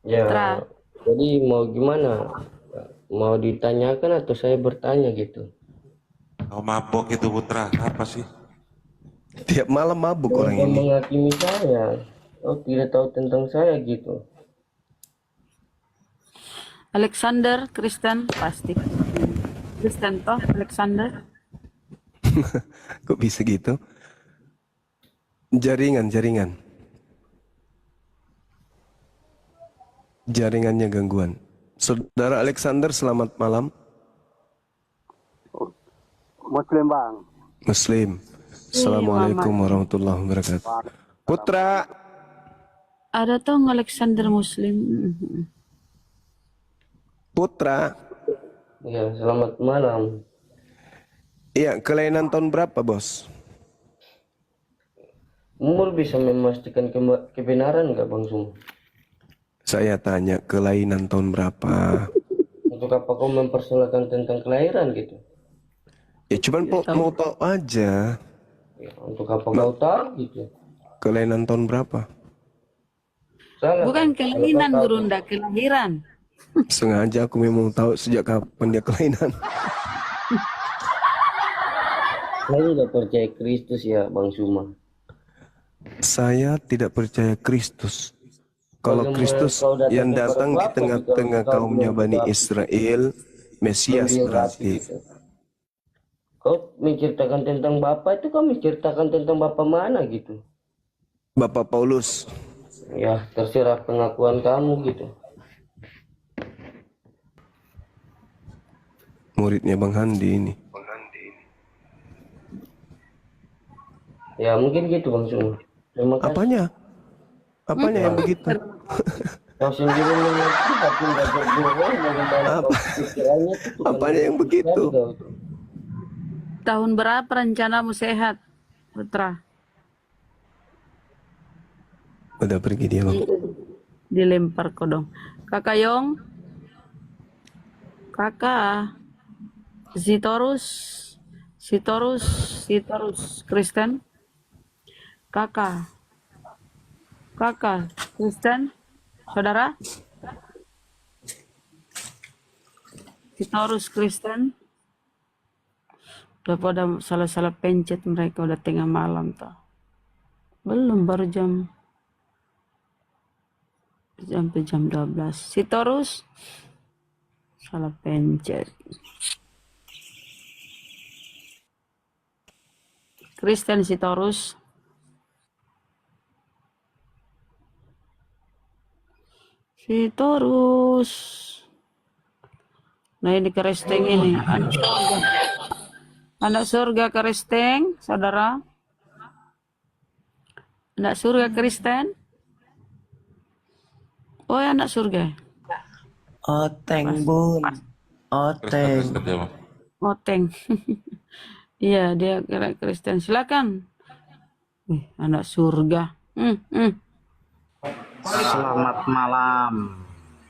Ya, Putra. jadi mau gimana? Mau ditanyakan atau saya bertanya gitu? Kau mabok itu Putra, apa sih? Tiap malam mabuk orang Kau ini. menghakimi saya. Oh, tidak tahu tentang saya gitu. Alexander Kristen pasti. Kristen toh Alexander. Kok bisa gitu? Jaringan. Jaringannya gangguan. Saudara Alexander, selamat malam. Muslim bang. Muslim. Assalamualaikum warahmatullahi wabarakatuh. Putra, Ada toh Alexander Muslim. Putra. Ya, selamat malam. Iya, kelainan tahun berapa, Bos? Umur bisa memastikan kebenaran nggak Bang Sum? Saya tanya kelainan tahun berapa? Untuk apa kau mempersoalkan tentang kelahiran gitu? Ya cuman mau tahu aja Ya, untuk apa kau tahu gitu? kelainan tahun berapa? Salah. Bukan kelainan Gurunda, kelahiran. Sengaja aku memang tahu sejak kapan dia kelainan. Saya tidak percaya Kristus ya Bang Suma. Saya tidak percaya Kristus. Kalau Bagaimana Kristus kau datang yang kepada datang di Bapa tengah-tengah jika kau kaumnya belum Bani berdoa? Israel, Mesias Ambil berarti. hati gitu. Kau menceritakan tentang Bapa itu kau menceritakan tentang Bapa mana gitu? Bapak Paulus. Ya terserah pengakuan kamu gitu. Muridnya Bang Handi ini. Ya mungkin gitu Bang Suma. Terima kasih. Apanya? Apanya yang begitu? Kau sendiri mengerti tapi nggak berbohong bagaimana kau pikirannya itu bukan Apanya yang begitu? kau. Tahun berapa rencanamu sehat, Putra? Udah pergi dia Bang. dilempar kodong. Kakak Yong, kakak, Sitorus, Sitorus, Sitorus, Kristen, kakak, kakak, Kristen, saudara, Sitorus, Kristen, udah pada salah-salah pencet mereka udah tengah malam toh. Belum baru sampai jam 12. Sitorus, salah pencet. Kristen Sitorus. Sitorus. Nah ini keresteng ini. Anak surga keresteng, saudara. Anak surga Kristen. Oh ya anak surga. Oteng bun, oteng. Kristen dia, Bang. Oteng. Iya dia Kristen. Silakan. Anak surga. Selamat malam.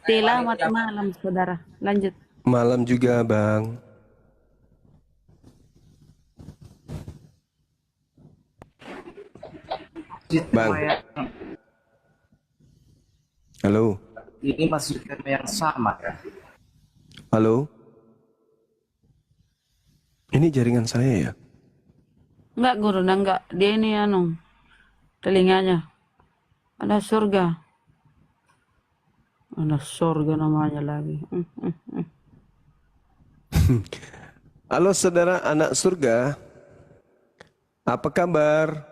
Selamat malam saudara. Lanjut. Malam juga, Bang. Bang. Halo. Ini masih tema yang sama ya. Halo. Ini jaringan saya ya? Enggak guru, enggak. Dia ini telinganya. Ada surga. Ada surga namanya lagi. Halo saudara anak surga. Apa kabar?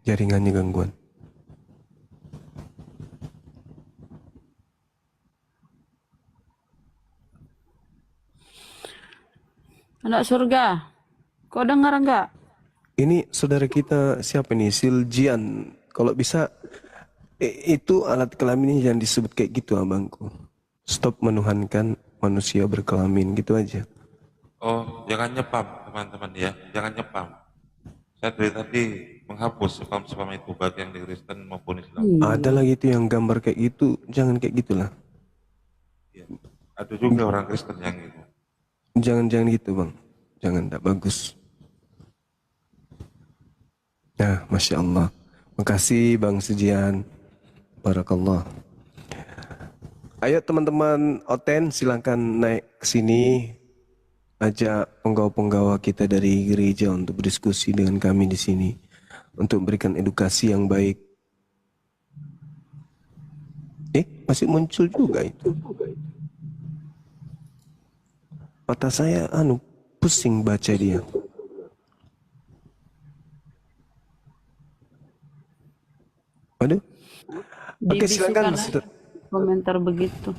Jaringannya gangguan. Anak surga. Kau dengar enggak? Ini saudara kita siapa nih? Siljian. Kalau bisa itu alat kelaminnya jangan disebut kayak gitu abangku. Stop menuhankan manusia berkelamin gitu aja. Oh, jangan nyepam teman-teman ya, jangan nyepam. Saya dari tadi menghapus spam-spam itu baik yang di Kristen maupun Islam. Ada lagi tuh yang gambar kayak gitu, jangan kayak gitulah. Ya. Ada juga orang Kristen yang gitu. Jangan gitu bang, jangan, tak bagus. Nah, Masya Allah. Makasih Bang Sujian. Barakallah. Ayo teman-teman Oten silahkan naik ke sini. Ajak penggawa-penggawa kita dari gereja untuk berdiskusi dengan kami di sini. Untuk memberikan edukasi yang baik. Masih muncul juga itu. Mata saya pusing baca dia. Waduh. Oke, silakan. Komentar begitu.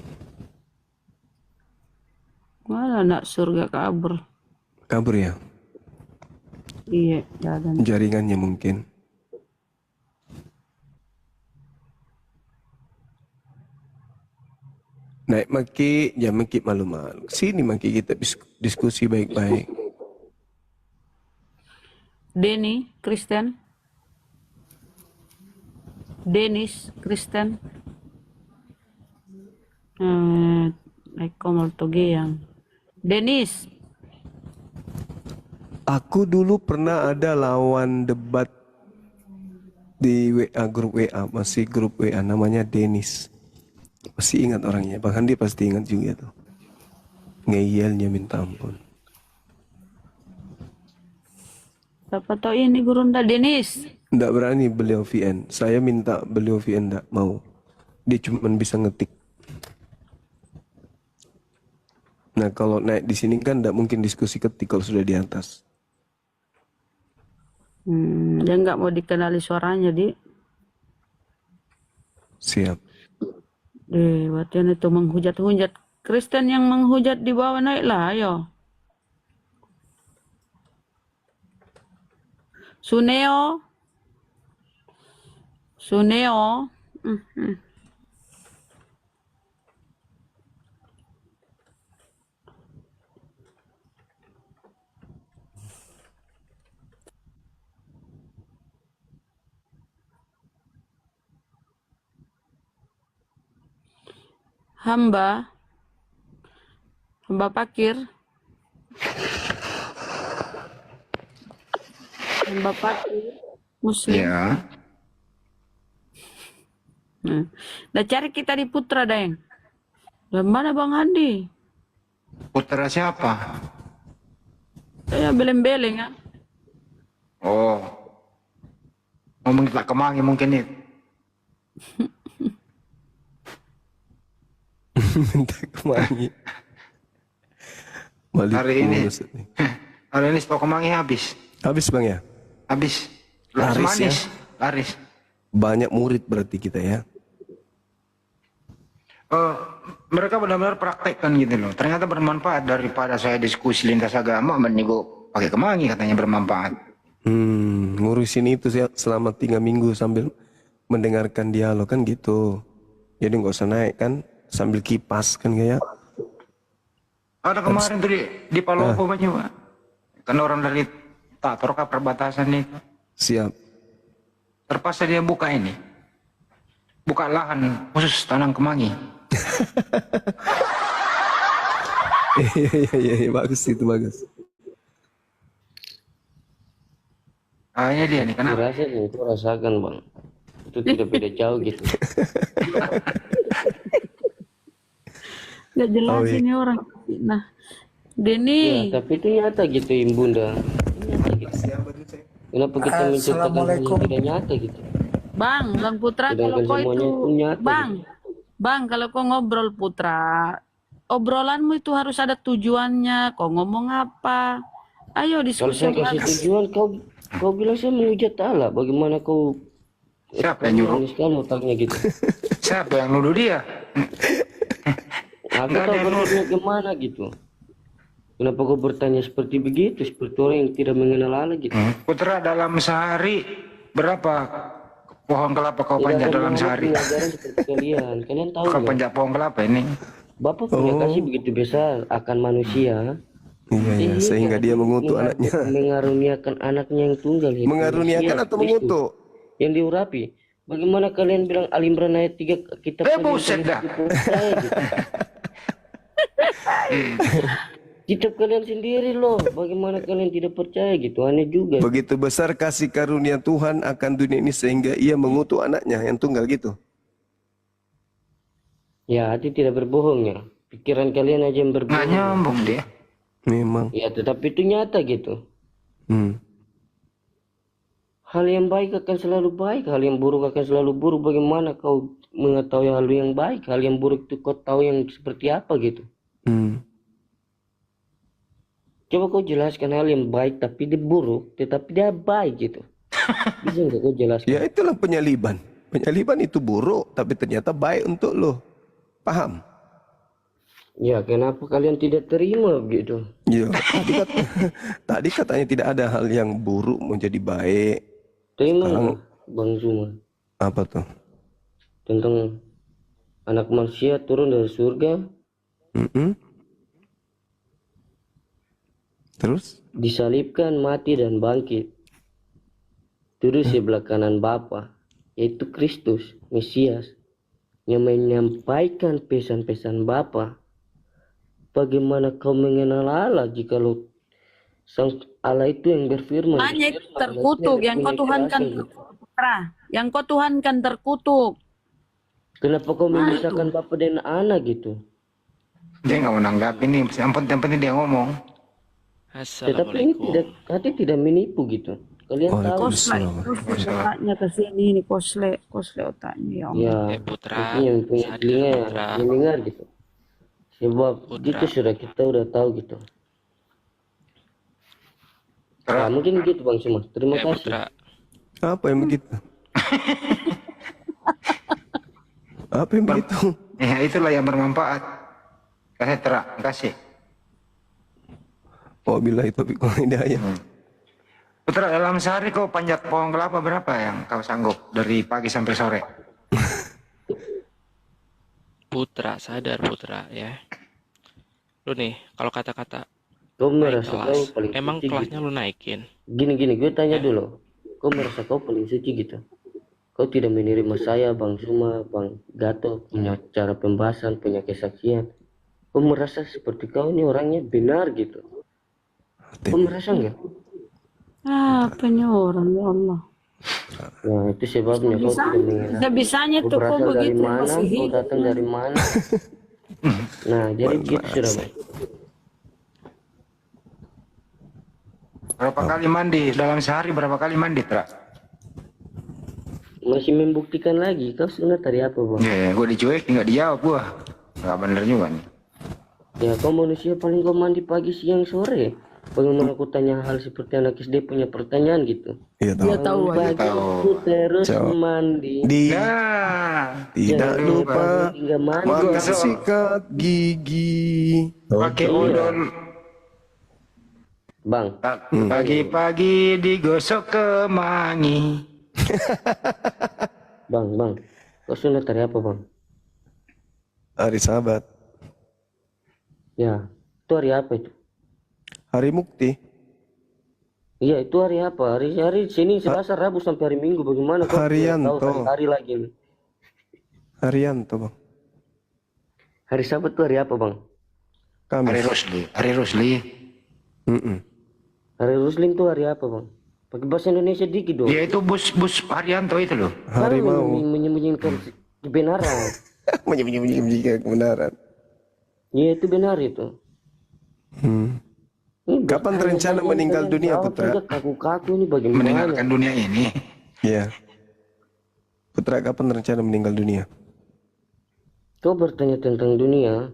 Mana anak surga kabur? Kabur ya? Iya, jalan. Jaringannya mungkin. Naik maki, ya maki malu-malu. Sini maki kita diskusi baik-baik. Denny, Kristen. Denis, Kristen. Eko Maltogeyang. Denis. Aku dulu pernah ada lawan debat di WA, grup WA, masih grup WA namanya Denis. Masih ingat orangnya, Bang Handi pasti ingat juga tuh. Ngeyelnya minta ampun. Siapa tahu ini Gurunda Denis. Nggak berani beliau VN. Saya minta beliau VN, nggak mau. Dia cuma bisa ngetik. Nah kalau naik di sini kan nggak mungkin diskusi ketik kalau sudah di atas. Dia nggak mau dikenali suaranya, Di. Siap. Watian itu menghujat-hujat. Kristen yang menghujat di bawah naiklah, ayo. Suneo. hamba fakir, muslim. Ya. Dah cari kita di Putra, Deng. Dan mana Bang Handi? Putra siapa? Ya, beleng-beleng kan. Oh. Ngomong tak kemangi mungkin itu. Minta kemangi. Hari ini stok kemangi habis. Habis Bang ya? Habis. Laris Manis. ya? Laris. Banyak murid berarti kita ya. Mereka benar-benar praktekkan gitu loh. Ternyata bermanfaat daripada saya diskusi lintas agama, mending pakai kemangi katanya bermanfaat. Ngurusin itu selama 3 minggu sambil mendengarkan dialog kan gitu. Jadi nggak usah naik kan sambil kipas kan kayak. Ada kemarin tuh di Palopo Pak Pak. Kan orang dari Tatorka perbatasan itu. Siap. Terpaksa dia buka ini. Buka lahan khusus tanam kemangi. Iya, bagus itu bagus. Ini dia nih, kenapa? Rasa nih, itu rasakan Bang. Itu tidak beda jauh gitu. Gak jelas ini orang. Nah, Denny. Ya, tapi itu nyata gitu Bunda. Nyata gitu. Kenapa kita menceritakan hal yang tidak nyata gitu? Bang Putra, kalau kau itu, Bang, kalau kau ngobrol Putra, obrolanmu itu harus ada tujuannya. Kau ngomong apa? Ayo Kalau diskusi. saya kasih tujuan, kau bilang saya menghujat Allah. Bagaimana kau? Siapa yang nyuruh? Sekali otaknya gitu. Siapa yang nuduh dia? Aku tahu berpikirnya gimana gitu. Kenapa kau bertanya seperti begitu? Seperti orang yang tidak mengenal Allah gitu. Putra, dalam sehari berapa pohon kelapa kau panjat dalam sehari? Kalian tahu Kau nggak? panjat pohon kelapa ini. Bapak punya kasih begitu besar akan manusia. Iya, sehingga dia mengutuk anaknya. Mengaruniakan anaknya yang tunggal. Mengaruniakan atau mengutuk? Yang diurapi. Bagaimana kalian bilang Ali Imran ayat 3 kita buset dah. Kitab kalian sendiri loh. Bagaimana kalian tidak percaya gitu? Aneh juga. Begitu besar kasih karunia Tuhan akan dunia ini sehingga ia mengutuk anaknya yang tunggal gitu. Ya, hati tidak berbohong ya. Pikiran kalian aja yang berbohong. Nggak nyambung dia. Memang. Ya, tetapi itu nyata gitu. Hal yang baik akan selalu baik, hal yang buruk akan selalu buruk. Bagaimana kau mengetahui hal yang baik, hal yang buruk itu kau tahu yang seperti apa gitu? Coba kau jelaskan hal yang baik tapi dia buruk, tetapi dia baik gitu. Bisa nggak kau jelaskan? Ya itulah penyaliban. Penyaliban itu buruk, tapi ternyata baik untuk lo. Paham? Ya, kenapa kalian tidak terima gitu? Ya, tadi katanya tidak ada hal yang buruk menjadi baik. Terima Sekarang, Bang Zuma. apa tuh? Tentang anak manusia turun dari surga. Terus? Disalibkan, mati dan bangkit. Duduk sebelah kanan Bapa, yaitu Kristus, Mesias, yang menyampaikan pesan-pesan Bapa. Bagaimana kau mengenal Allah jika Sang Allah itu yang berfirman? Hanya itu terkutuk, yang kau tuhankan Putra, yang kau tuhankan terkutuk. Kenapa kau memisahkan Bapa dan Anak gitu? Dia nggak mau nanggap ini. Yang penting dia ngomong. Tetapi ini hati tidak menipu gitu. Kalian tahu. Kosle otaknya ke sini, ini kosle otaknya. Ya, Putra, yang punya telinga mendengar gitu. Sebab gitu kita udah tahu gitu. Nah, mungkin gitu Bang Suma. Terima kasih. Putra. Apa yang begitu? Apa yang begitu? Ya itulah yang bermanfaat. Kasih. Wabillahi taufiq wal hidayah. Putra, dalam sehari kau panjat pohon kelapa berapa yang kau sanggup dari pagi sampai sore? Putra, sadar Putra ya. Lu nih, kalau kata-kata Kau naik merasa kelas, kau paling emang suci kelasnya gitu. lu naikin. Gini, gue tanya dulu. Kau merasa kau paling suci gitu? Kau tidak menerima saya, Bang Zuma, Bang Gatot, punya cara pembahasan, punya kesaksian. Kau merasa seperti kau ini orangnya benar gitu. Kau merasa nggak? Penyorang ya Allah. Nah, itu sebabnya kau tidak mengenal. Bisanya Kau tuh kau berasal dari begitu mana, masih kau hidup. datang dari mana. Nah, jadi gitu sudah, Bang. Berapa kali mandi? Dalam sehari berapa kali mandi, Tra? Masih membuktikan lagi, kau sebenarnya tadi apa, Bang? Ya, gue dicuek, nggak dijawab gua. Nggak bener juga nih. Ya, kau manusia paling kau mandi pagi, siang, sore. Bagaimana aku tanya hal seperti anak SD punya pertanyaan gitu? Iya tahu. Dia tahu aja. Pagi aku terus mandi. Tidak lupa Hingga mandi. makan sikat gigi. Pakai odol. Bang, Pagi-pagi digosok kemangi. Bang, kau sunat hari apa, Bang? Hari Sabat, Ya, itu hari apa itu? hari Mukti, Iya, itu hari apa? Hari Senin, Selasa, Rabu sampai hari Minggu. Bagaimana kau Harianto. tahu hari lagi nih? Harianto bang. Hari Sabat itu hari apa, Bang? Hari Kamis. Rusli. Hari Rusli. Hari Muslim itu hari apa, Bang? Pakai bahasa Indonesia dikit dong. Ya itu bus Haryanto itu loh. Hari Kalau mau. menyembunyikan kebenaran. Menyembunyikan kebenaran. Iya, itu benar itu. Ini Kapan terencana meninggal dunia, Putra? Kaku-kaku ini bagaimana? Meninggalkan dunia ini. Iya. Putra, kapan rencana meninggal dunia? Kau bertanya tentang dunia,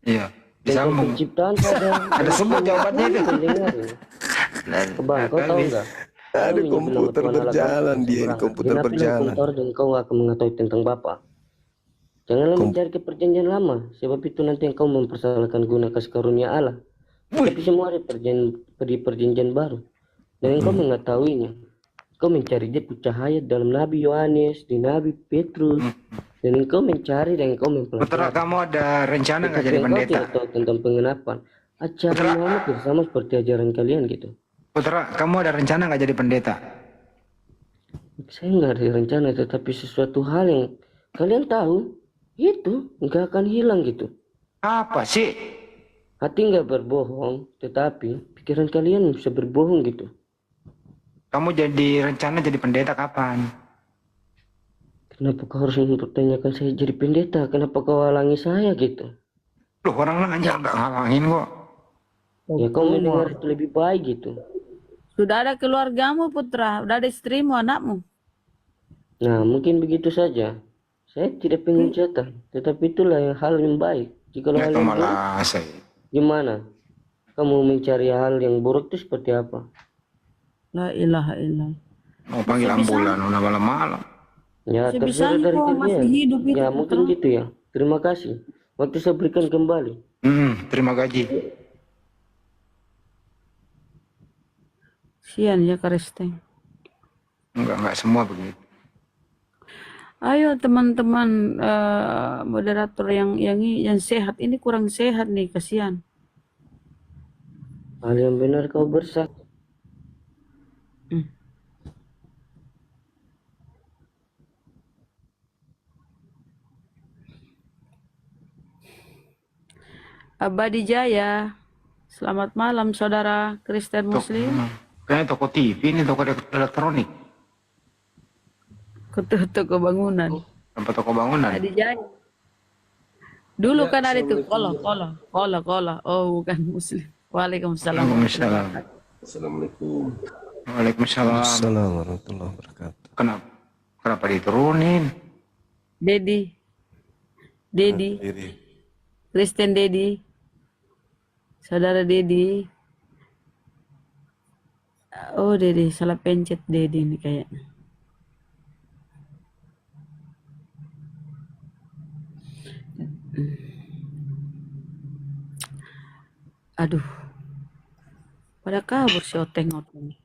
Iya. tentang Disambung. penciptaan saja. Ada semua jawabannya itu. Bang, kau tahu nggak? Ada komputer berjalan dia, ini komputer berjalan. Dan kau akan mengetahui tentang Bapak. Janganlah mencari ke perjanjian lama, sebab itu nanti engkau mempersalahkan guna kasih karunia Allah. Tapi semua ada di perjanjian baru, dan engkau mengetahuinya. Engkau mencari dia cahaya dalam Nabi Yohanes, di Nabi Petrus, dan engkau mencari dan engkau mempelajari. Putra, kamu ada rencana nggak Tetapi jadi engkau pendeta? tidak tahu tentang pengenapan. Ajaran Muhammad tidak sama seperti ajaran kalian gitu. Putra, kamu ada rencana nggak jadi pendeta? Saya nggak ada rencana, tetapi sesuatu hal yang kalian tahu itu nggak akan hilang gitu. Apa sih? Hati nggak berbohong, tetapi pikiran kalian bisa berbohong gitu. Kamu jadi rencana jadi pendeta kapan? Kenapa kau harus mempertanyakan saya jadi pendeta? Kenapa kau halangi saya gitu? Loh, orang nanya nggak ngalangin kok. Ya kau mendengar itu lebih baik gitu. Sudah ada keluargamu, Putra. Udah ada istrimu, anakmu. Nah, mungkin begitu saja. Saya tidak pengen jatah, tetapi itulah hal yang baik. Jika hal Itu yang malah saya. gimana? Kamu mencari hal yang buruk itu seperti apa? La ilaha illallah. Mau panggil ambulan udah malam-malam. Ya, terserah Sebisanya dari kau masih kalian. hidup itu, Ya, mungkin Putra. gitu ya. Terima kasih. Waktu saya berikan kembali. Terima gaji. Sian ya Karesteng. Enggak semua begitu. Ayo teman-teman moderator yang sehat, ini kurang sehat nih, kasihan. Hal yang benar kau bersaksi. Abadi Jaya, selamat malam saudara Kristen Muslim. Kayaknya toko TV ini toko elektronik. Toko bangunan. Tempat toko bangunan. Abadi Jaya. Dulu kan ada itu kolo. Oh, bukan Muslim. Waalaikumsalam. Waalaikumsalam. Assalamualaikum. Waalaikumsalam. Assalamualaikum warahmatullahi wabarakatuh. Kenapa diturunin? Dedi. Kristen Dedi. Saudara Dedi. Oh, Dedi, salah pencet Dedi ini kayaknya. Aduh. Pada kabur si oteng-oteng.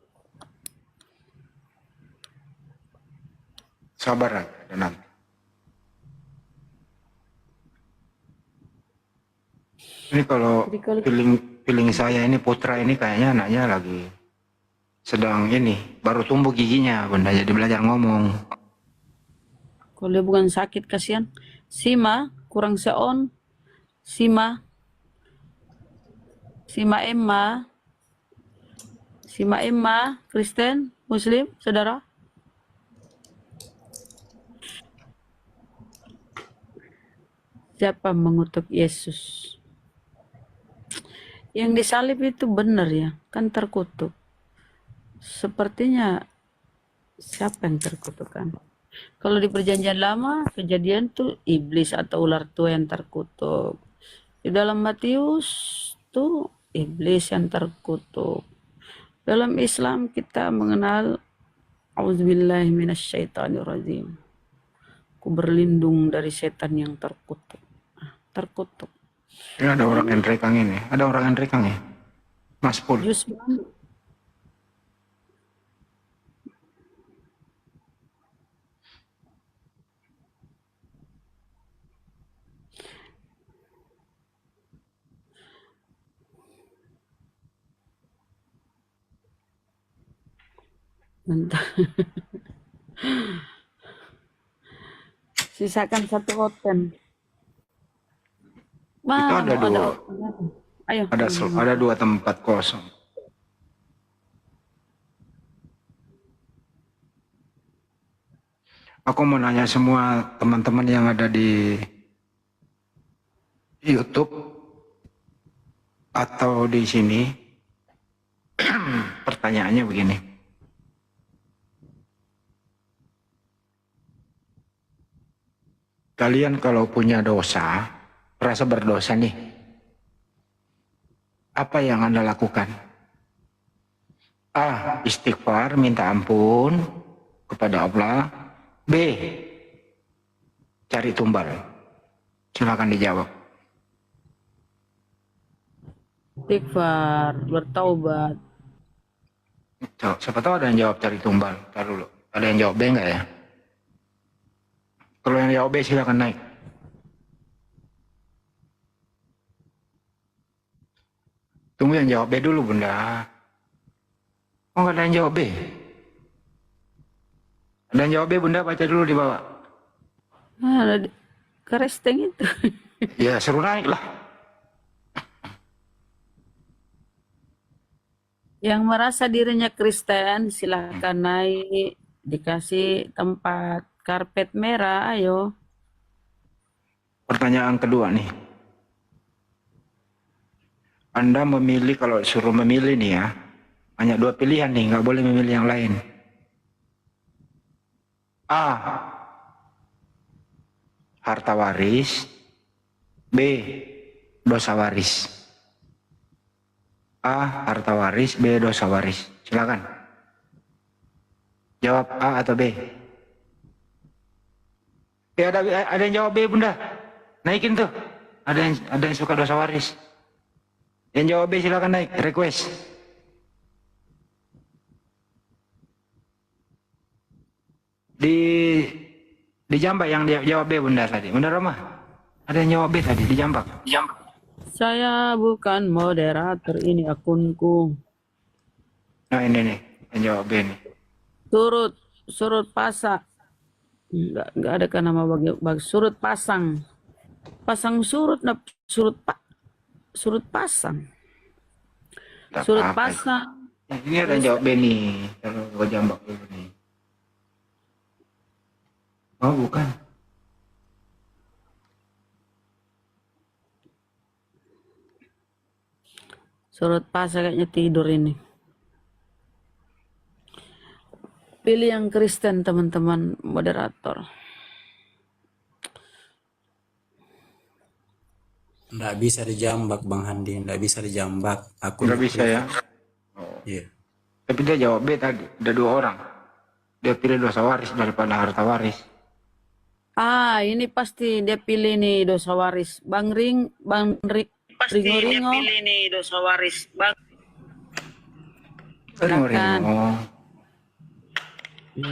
Sabar aja nanti. Ini kalau feeling saya ini Putra ini kayaknya anaknya lagi sedang ini baru tumbuh giginya, Bunda, jadi belajar ngomong. Kalau dia bukan sakit, kasihan. Sima, kurang seon. Sima Emma. Sima Emma, Kristen, Muslim, saudara. Siapa mengutuk Yesus? Yang disalib itu benar ya, kan terkutuk. Sepertinya siapa yang terkutukkan? Kalau di perjanjian lama, kejadian tuh iblis atau ular tua yang terkutuk. Di dalam Matius tuh iblis yang terkutuk. Dalam Islam kita mengenal auzubillahi minasyaitonirrajim. Ku berlindung dari setan yang terkutuk. Terkutuk. Ini ada orang yang rekang ini. Ada orang yang rekang ya. Mas Pul. Jus banget. Bentar. Sisakan 1 oten. Itu ada dua. Ayo. Ada 2 tempat kosong. Aku mau nanya semua teman-teman yang ada di YouTube atau di sini. Pertanyaannya begini. Kalian kalau punya dosa, rasa berdosa nih, apa yang Anda lakukan? A. Istighfar, minta ampun kepada Allah. B. Cari tumbal. Silakan dijawab. Istighfar, bertaubat. Siapa tahu ada yang jawab cari tumbal. Ntar dulu. Ada yang jawab B enggak ya? Kalau yang jawab B silakan naik. Tunggu yang jawab B dulu Bunda. Oh nggak ada yang jawab B. Ada yang jawab B Bunda, baca dulu di bawah. Ada keresteng itu. Ya suruh naik lah. Yang merasa dirinya Kristen silahkan naik. Dikasih tempat karpet merah, ayo. Pertanyaan kedua nih. Anda memilih, kalau suruh memilih nih ya, hanya 2 pilihan nih, nggak boleh memilih yang lain. A. Harta waris. B. Dosa waris. A. Harta waris. B. Dosa waris. Silakan. Jawab A atau B. Ya ada yang jawab B Bunda. Naikin tuh. Ada yang suka dosa waris. Yang jawab B silakan naik. Request. Di Jambak yang jawab B Bunda tadi. Bunda Roma. Ada yang jawab B tadi di Jambak. Saya bukan moderator, ini akunku. Nah ini nih yang jawab B nih. Surut pasak. Enggak ada kan nama bagi surut pasang. Pasang surut, surut pasang. Surut pasang. Ini ada yang jawab B nih. Kalau gua Jambak dulu nih. Oh bukan. Surut pasang kayaknya tidur ini. Pilih yang Kristen teman-teman moderator. Nggak bisa dijambak Bang Handi, nggak bisa dijambak. Aku nggak bisa ya. Oh. Iya. Tapi dia jawab B tadi. Ada 2 orang. Dia pilih dosa waris daripada harta waris. Ah, ini pasti dia pilih nih dosa waris. Bang Ringo. Pasti dia pilih nih dosa waris. Bang. Silakan. Ya.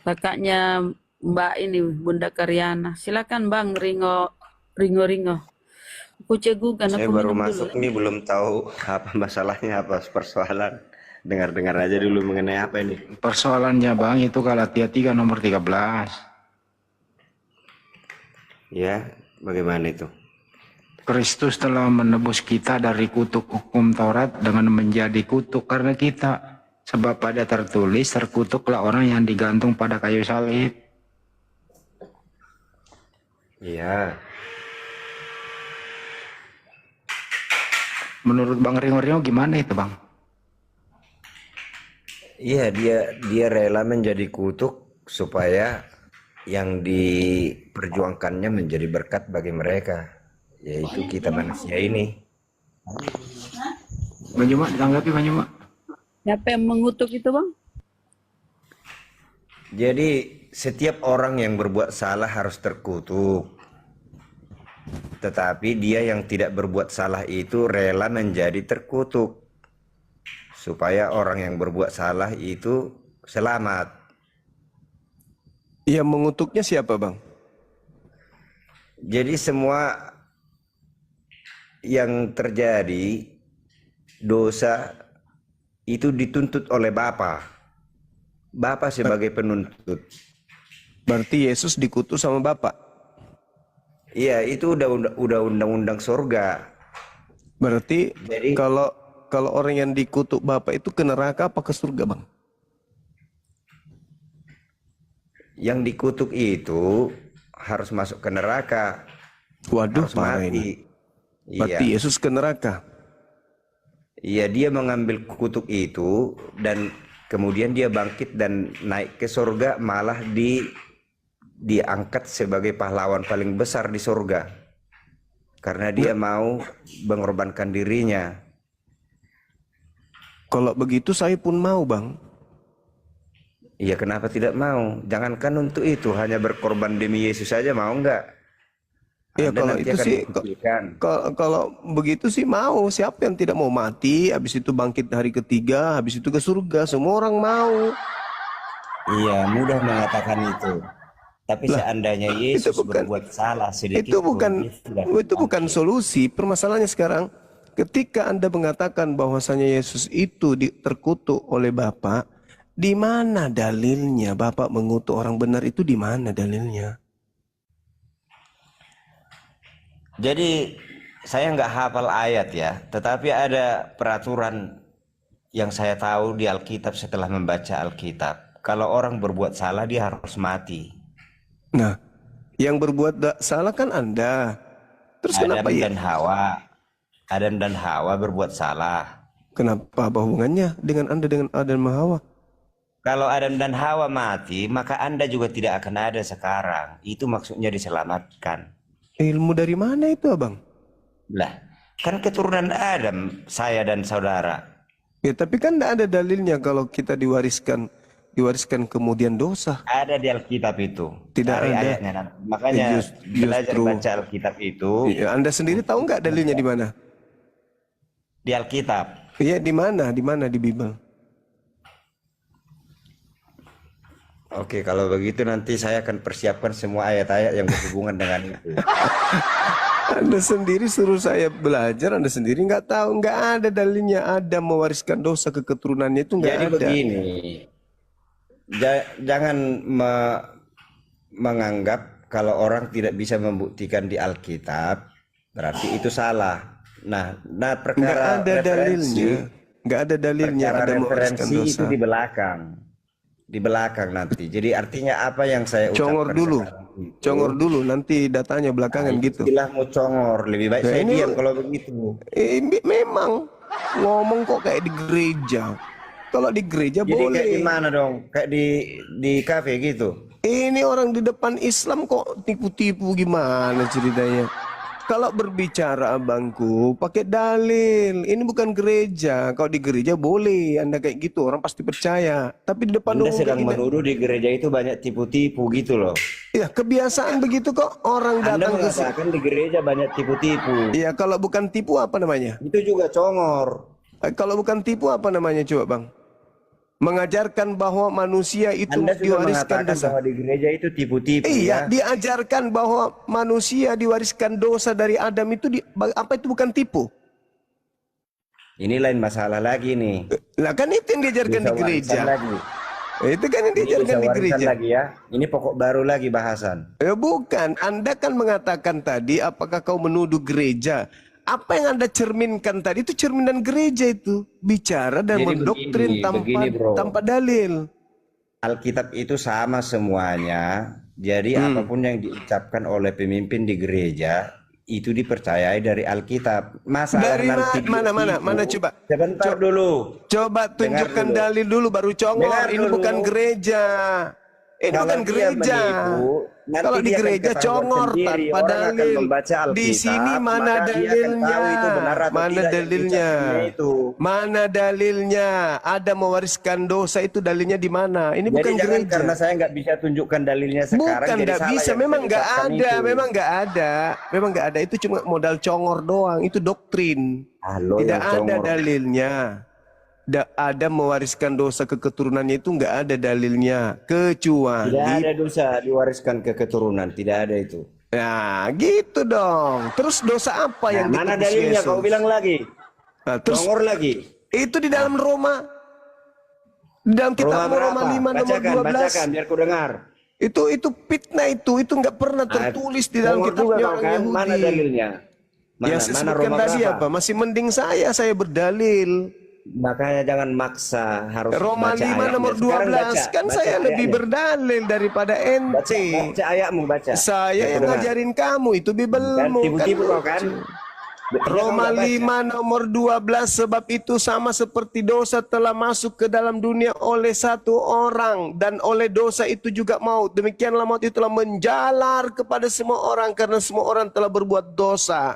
Kakaknya Mbak ini Bunda Karyana. Silakan Bang Ringo. Aku cegukan, Saya aku baru minum masuk dulu. nih, belum tahu apa masalahnya, apa persoalan. Dengar-dengar aja dulu mengenai apa ini. Persoalannya Bang itu Galatia 3 nomor 13. Ya, bagaimana itu? Kristus telah menebus kita dari kutuk hukum Taurat dengan menjadi kutuk karena kita. Sebab pada tertulis, terkutuklah orang yang digantung pada kayu salib. Iya. Menurut Bang Ringo gimana itu Bang? Iya, dia rela menjadi kutuk supaya yang diperjuangkannya menjadi berkat bagi mereka, yaitu kita manusia ini. Bang Juma, ditanggapi Bang Juma. Siapa yang mengutuk itu, Bang? Jadi setiap orang yang berbuat salah harus terkutuk. Tetapi dia yang tidak berbuat salah itu rela menjadi terkutuk. Supaya orang yang berbuat salah itu selamat. Yang mengutuknya siapa, Bang? Jadi semua yang terjadi dosa itu dituntut oleh Bapa. Bapa sebagai penuntut. Berarti Yesus dikutuk sama Bapa. Iya, itu udah undang-undang surga. Berarti Jadi kalau orang yang dikutuk Bapa itu ke neraka apa ke surga, Bang? yang dikutuk itu harus masuk ke neraka. Waduh, harus parah mati. ini. Berarti Iya. Yesus ke neraka. Iya, dia mengambil kutuk itu dan kemudian dia bangkit dan naik ke surga, malah diangkat sebagai pahlawan paling besar di surga. Karena dia mau mengorbankan dirinya. Kalau begitu saya pun mau, Bang. Iya, kenapa tidak mau? Jangankan untuk itu, hanya berkorban demi Yesus saja, mau enggak? Ya Anda kalau nanti itu akan sih, dibuktikan. kalau begitu sih mau. Siapa yang tidak mau mati, habis itu bangkit hari ketiga, habis itu ke surga. Semua orang mau. Iya, mudah mengatakan itu. Tapi Lah, seandainya itu Yesus bukan- berbuat salah sedikit Itu pun, bukan dia sudah itu bukan solusi. Permasalahannya sekarang, ketika Anda mengatakan bahwasanya Yesus itu terkutuk oleh Bapa, di mana dalilnya Bapak mengutuk orang benar itu, di mana dalilnya? Jadi saya nggak hafal ayat ya, tetapi ada peraturan yang saya tahu di Alkitab setelah membaca Alkitab. Kalau orang berbuat salah dia harus mati. Nah, yang berbuat salah kan Anda. Terus kenapa ya? Adam dan Hawa berbuat salah. Kenapa apa hubungannya dengan Anda dengan Adam dan Hawa? Kalau Adam dan Hawa mati, maka Anda juga tidak akan ada sekarang. Itu maksudnya diselamatkan. Ilmu dari mana itu, Abang? Lah, kan keturunan Adam, saya dan saudara. Ya, tapi kan tidak ada dalilnya kalau kita diwariskan kemudian dosa. Ada di Alkitab itu. Tidak Cari ada. ayatnya nanti. Makanya belajar justru- baca Alkitab itu Ya, Anda sendiri tahu nggak dalilnya di mana? di Alkitab. Iya, di mana? Di mana di Bible? Oke, kalau begitu nanti saya akan persiapkan semua ayat-ayat yang berhubungan dengan itu. Anda sendiri suruh saya belajar, Anda sendiri nggak tahu, nggak ada dalilnya Adam mewariskan dosa ke keturunannya, itu nggak Jadi ada. begini, jangan menganggap kalau orang tidak bisa membuktikan di Alkitab, berarti itu salah. Nah, Nggak perkara ada dalilnya, nggak ada dalilnya perkara Adam mewariskan referensi dosa. itu di belakang nanti. Jadi artinya apa yang saya Congor ucapkan dulu, sekarang itu, congor dulu, nanti datanya belakangan gitu. istilahmu congor, lebih baik Nah, saya ini- diam kalau begitu. Memang ngomong kok kayak di gereja. Kalau di gereja Jadi boleh. kayak gimana dong? Kayak di kafe gitu. Ini orang di depan Islam kok tipu-tipu, gimana ceritanya? Kalau berbicara abangku pakai dalil. Ini bukan gereja. Kalau di gereja boleh Anda kayak gitu, orang pasti percaya. Tapi di depan Anda umum sedang kayak gitu. menuduh di gereja itu banyak tipu-tipu gitu loh. Ya, kebiasaan begitu kok orang Anda datang ke sini. mengatakan di gereja banyak tipu-tipu. Iya, kalau bukan tipu apa namanya? Itu juga congor. Kalau bukan tipu apa namanya coba, Bang? mengajarkan bahwa manusia itu Anda juga diwariskan mengatakan dosa. bahwa di gereja itu tipu-tipu Iya, ya. diajarkan bahwa manusia diwariskan dosa dari Adam itu apa itu bukan tipu? Ini lain masalah lagi nih. Lah kan itu yang diajarkan Bisa di gereja. warisan lagi. Itu kan yang Ini diajarkan bisa di warisan gereja. lagi ya. Ini pokok baru lagi bahasan. Ya bukan, Anda kan mengatakan tadi apakah kau menuduh gereja? Apa yang Anda cerminkan tadi itu cerminan gereja itu. Bicara dan Jadi mendoktrin begini, bro. tanpa dalil. Alkitab itu sama semuanya. Jadi apapun yang diucapkan oleh pemimpin di gereja itu dipercayai dari Alkitab. Masalah Dari nanti mana coba? Sebentar dulu. Coba tunjukkan dulu. dalil dulu baru congor. Dengar Ini dulu. bukan gereja. Ini Kalau bukan dia gereja. menipu, nanti Kalau di dia akan gereja ketahuan congor sendiri. tanpa Orang akan dalil. membaca Alkitab, Di sini mana maka dia akan dalilnya? tahu itu benar atau Mana tidak yang dalilnya? diucapkannya itu. Mana dalilnya? Ada mewariskan dosa itu dalilnya di mana? Ini Jadi bukan jangan gereja. karena saya nggak bisa tunjukkan dalilnya sekarang. Bukan jadi nggak salah bisa, yang memang saya nggak ucapkan ada, itu. memang nggak ada, memang nggak ada. Itu cuma modal congor doang. Itu doktrin. Halo, Tidak yang ada congor. dalilnya. Ada mewariskan dosa ke keturunannya itu nggak ada dalilnya, kecuali Tidak ada dosa diwariskan ke keturunan, tidak ada itu. nah gitu dong. Terus dosa apa yang Mana ditebus dalilnya? Yesus? Kau bilang lagi. Nah, terus Congor lagi. itu di dalam Roma, di dalam kitab Roma 5 nomor Bacakan, 12. bacakan biar ku dengar. Itu fitnah itu nggak pernah tertulis di dalam Congor juga kitabnya kau orang kan? Yahudi. Mana dalilnya? Yang saya sebutkan Roma tadi berapa? apa? Masih mending saya berdalil. Makanya jangan maksa, harus Roma baca 5 ayatnya. nomor Sekarang 12 baca, kan baca saya lebih ayatnya. berdalil daripada ente. Baca ayatmu, baca. Saya Biar ku yang dengar. ngajarin kamu itu Kan bibelmu tipu-tipu kan. kau kan? Roma Kau nggak baca. 5 nomor 12 sebab itu sama seperti dosa telah masuk ke dalam dunia oleh satu orang dan oleh dosa itu juga maut. Demikianlah maut itu telah menjalar kepada semua orang karena semua orang telah berbuat dosa.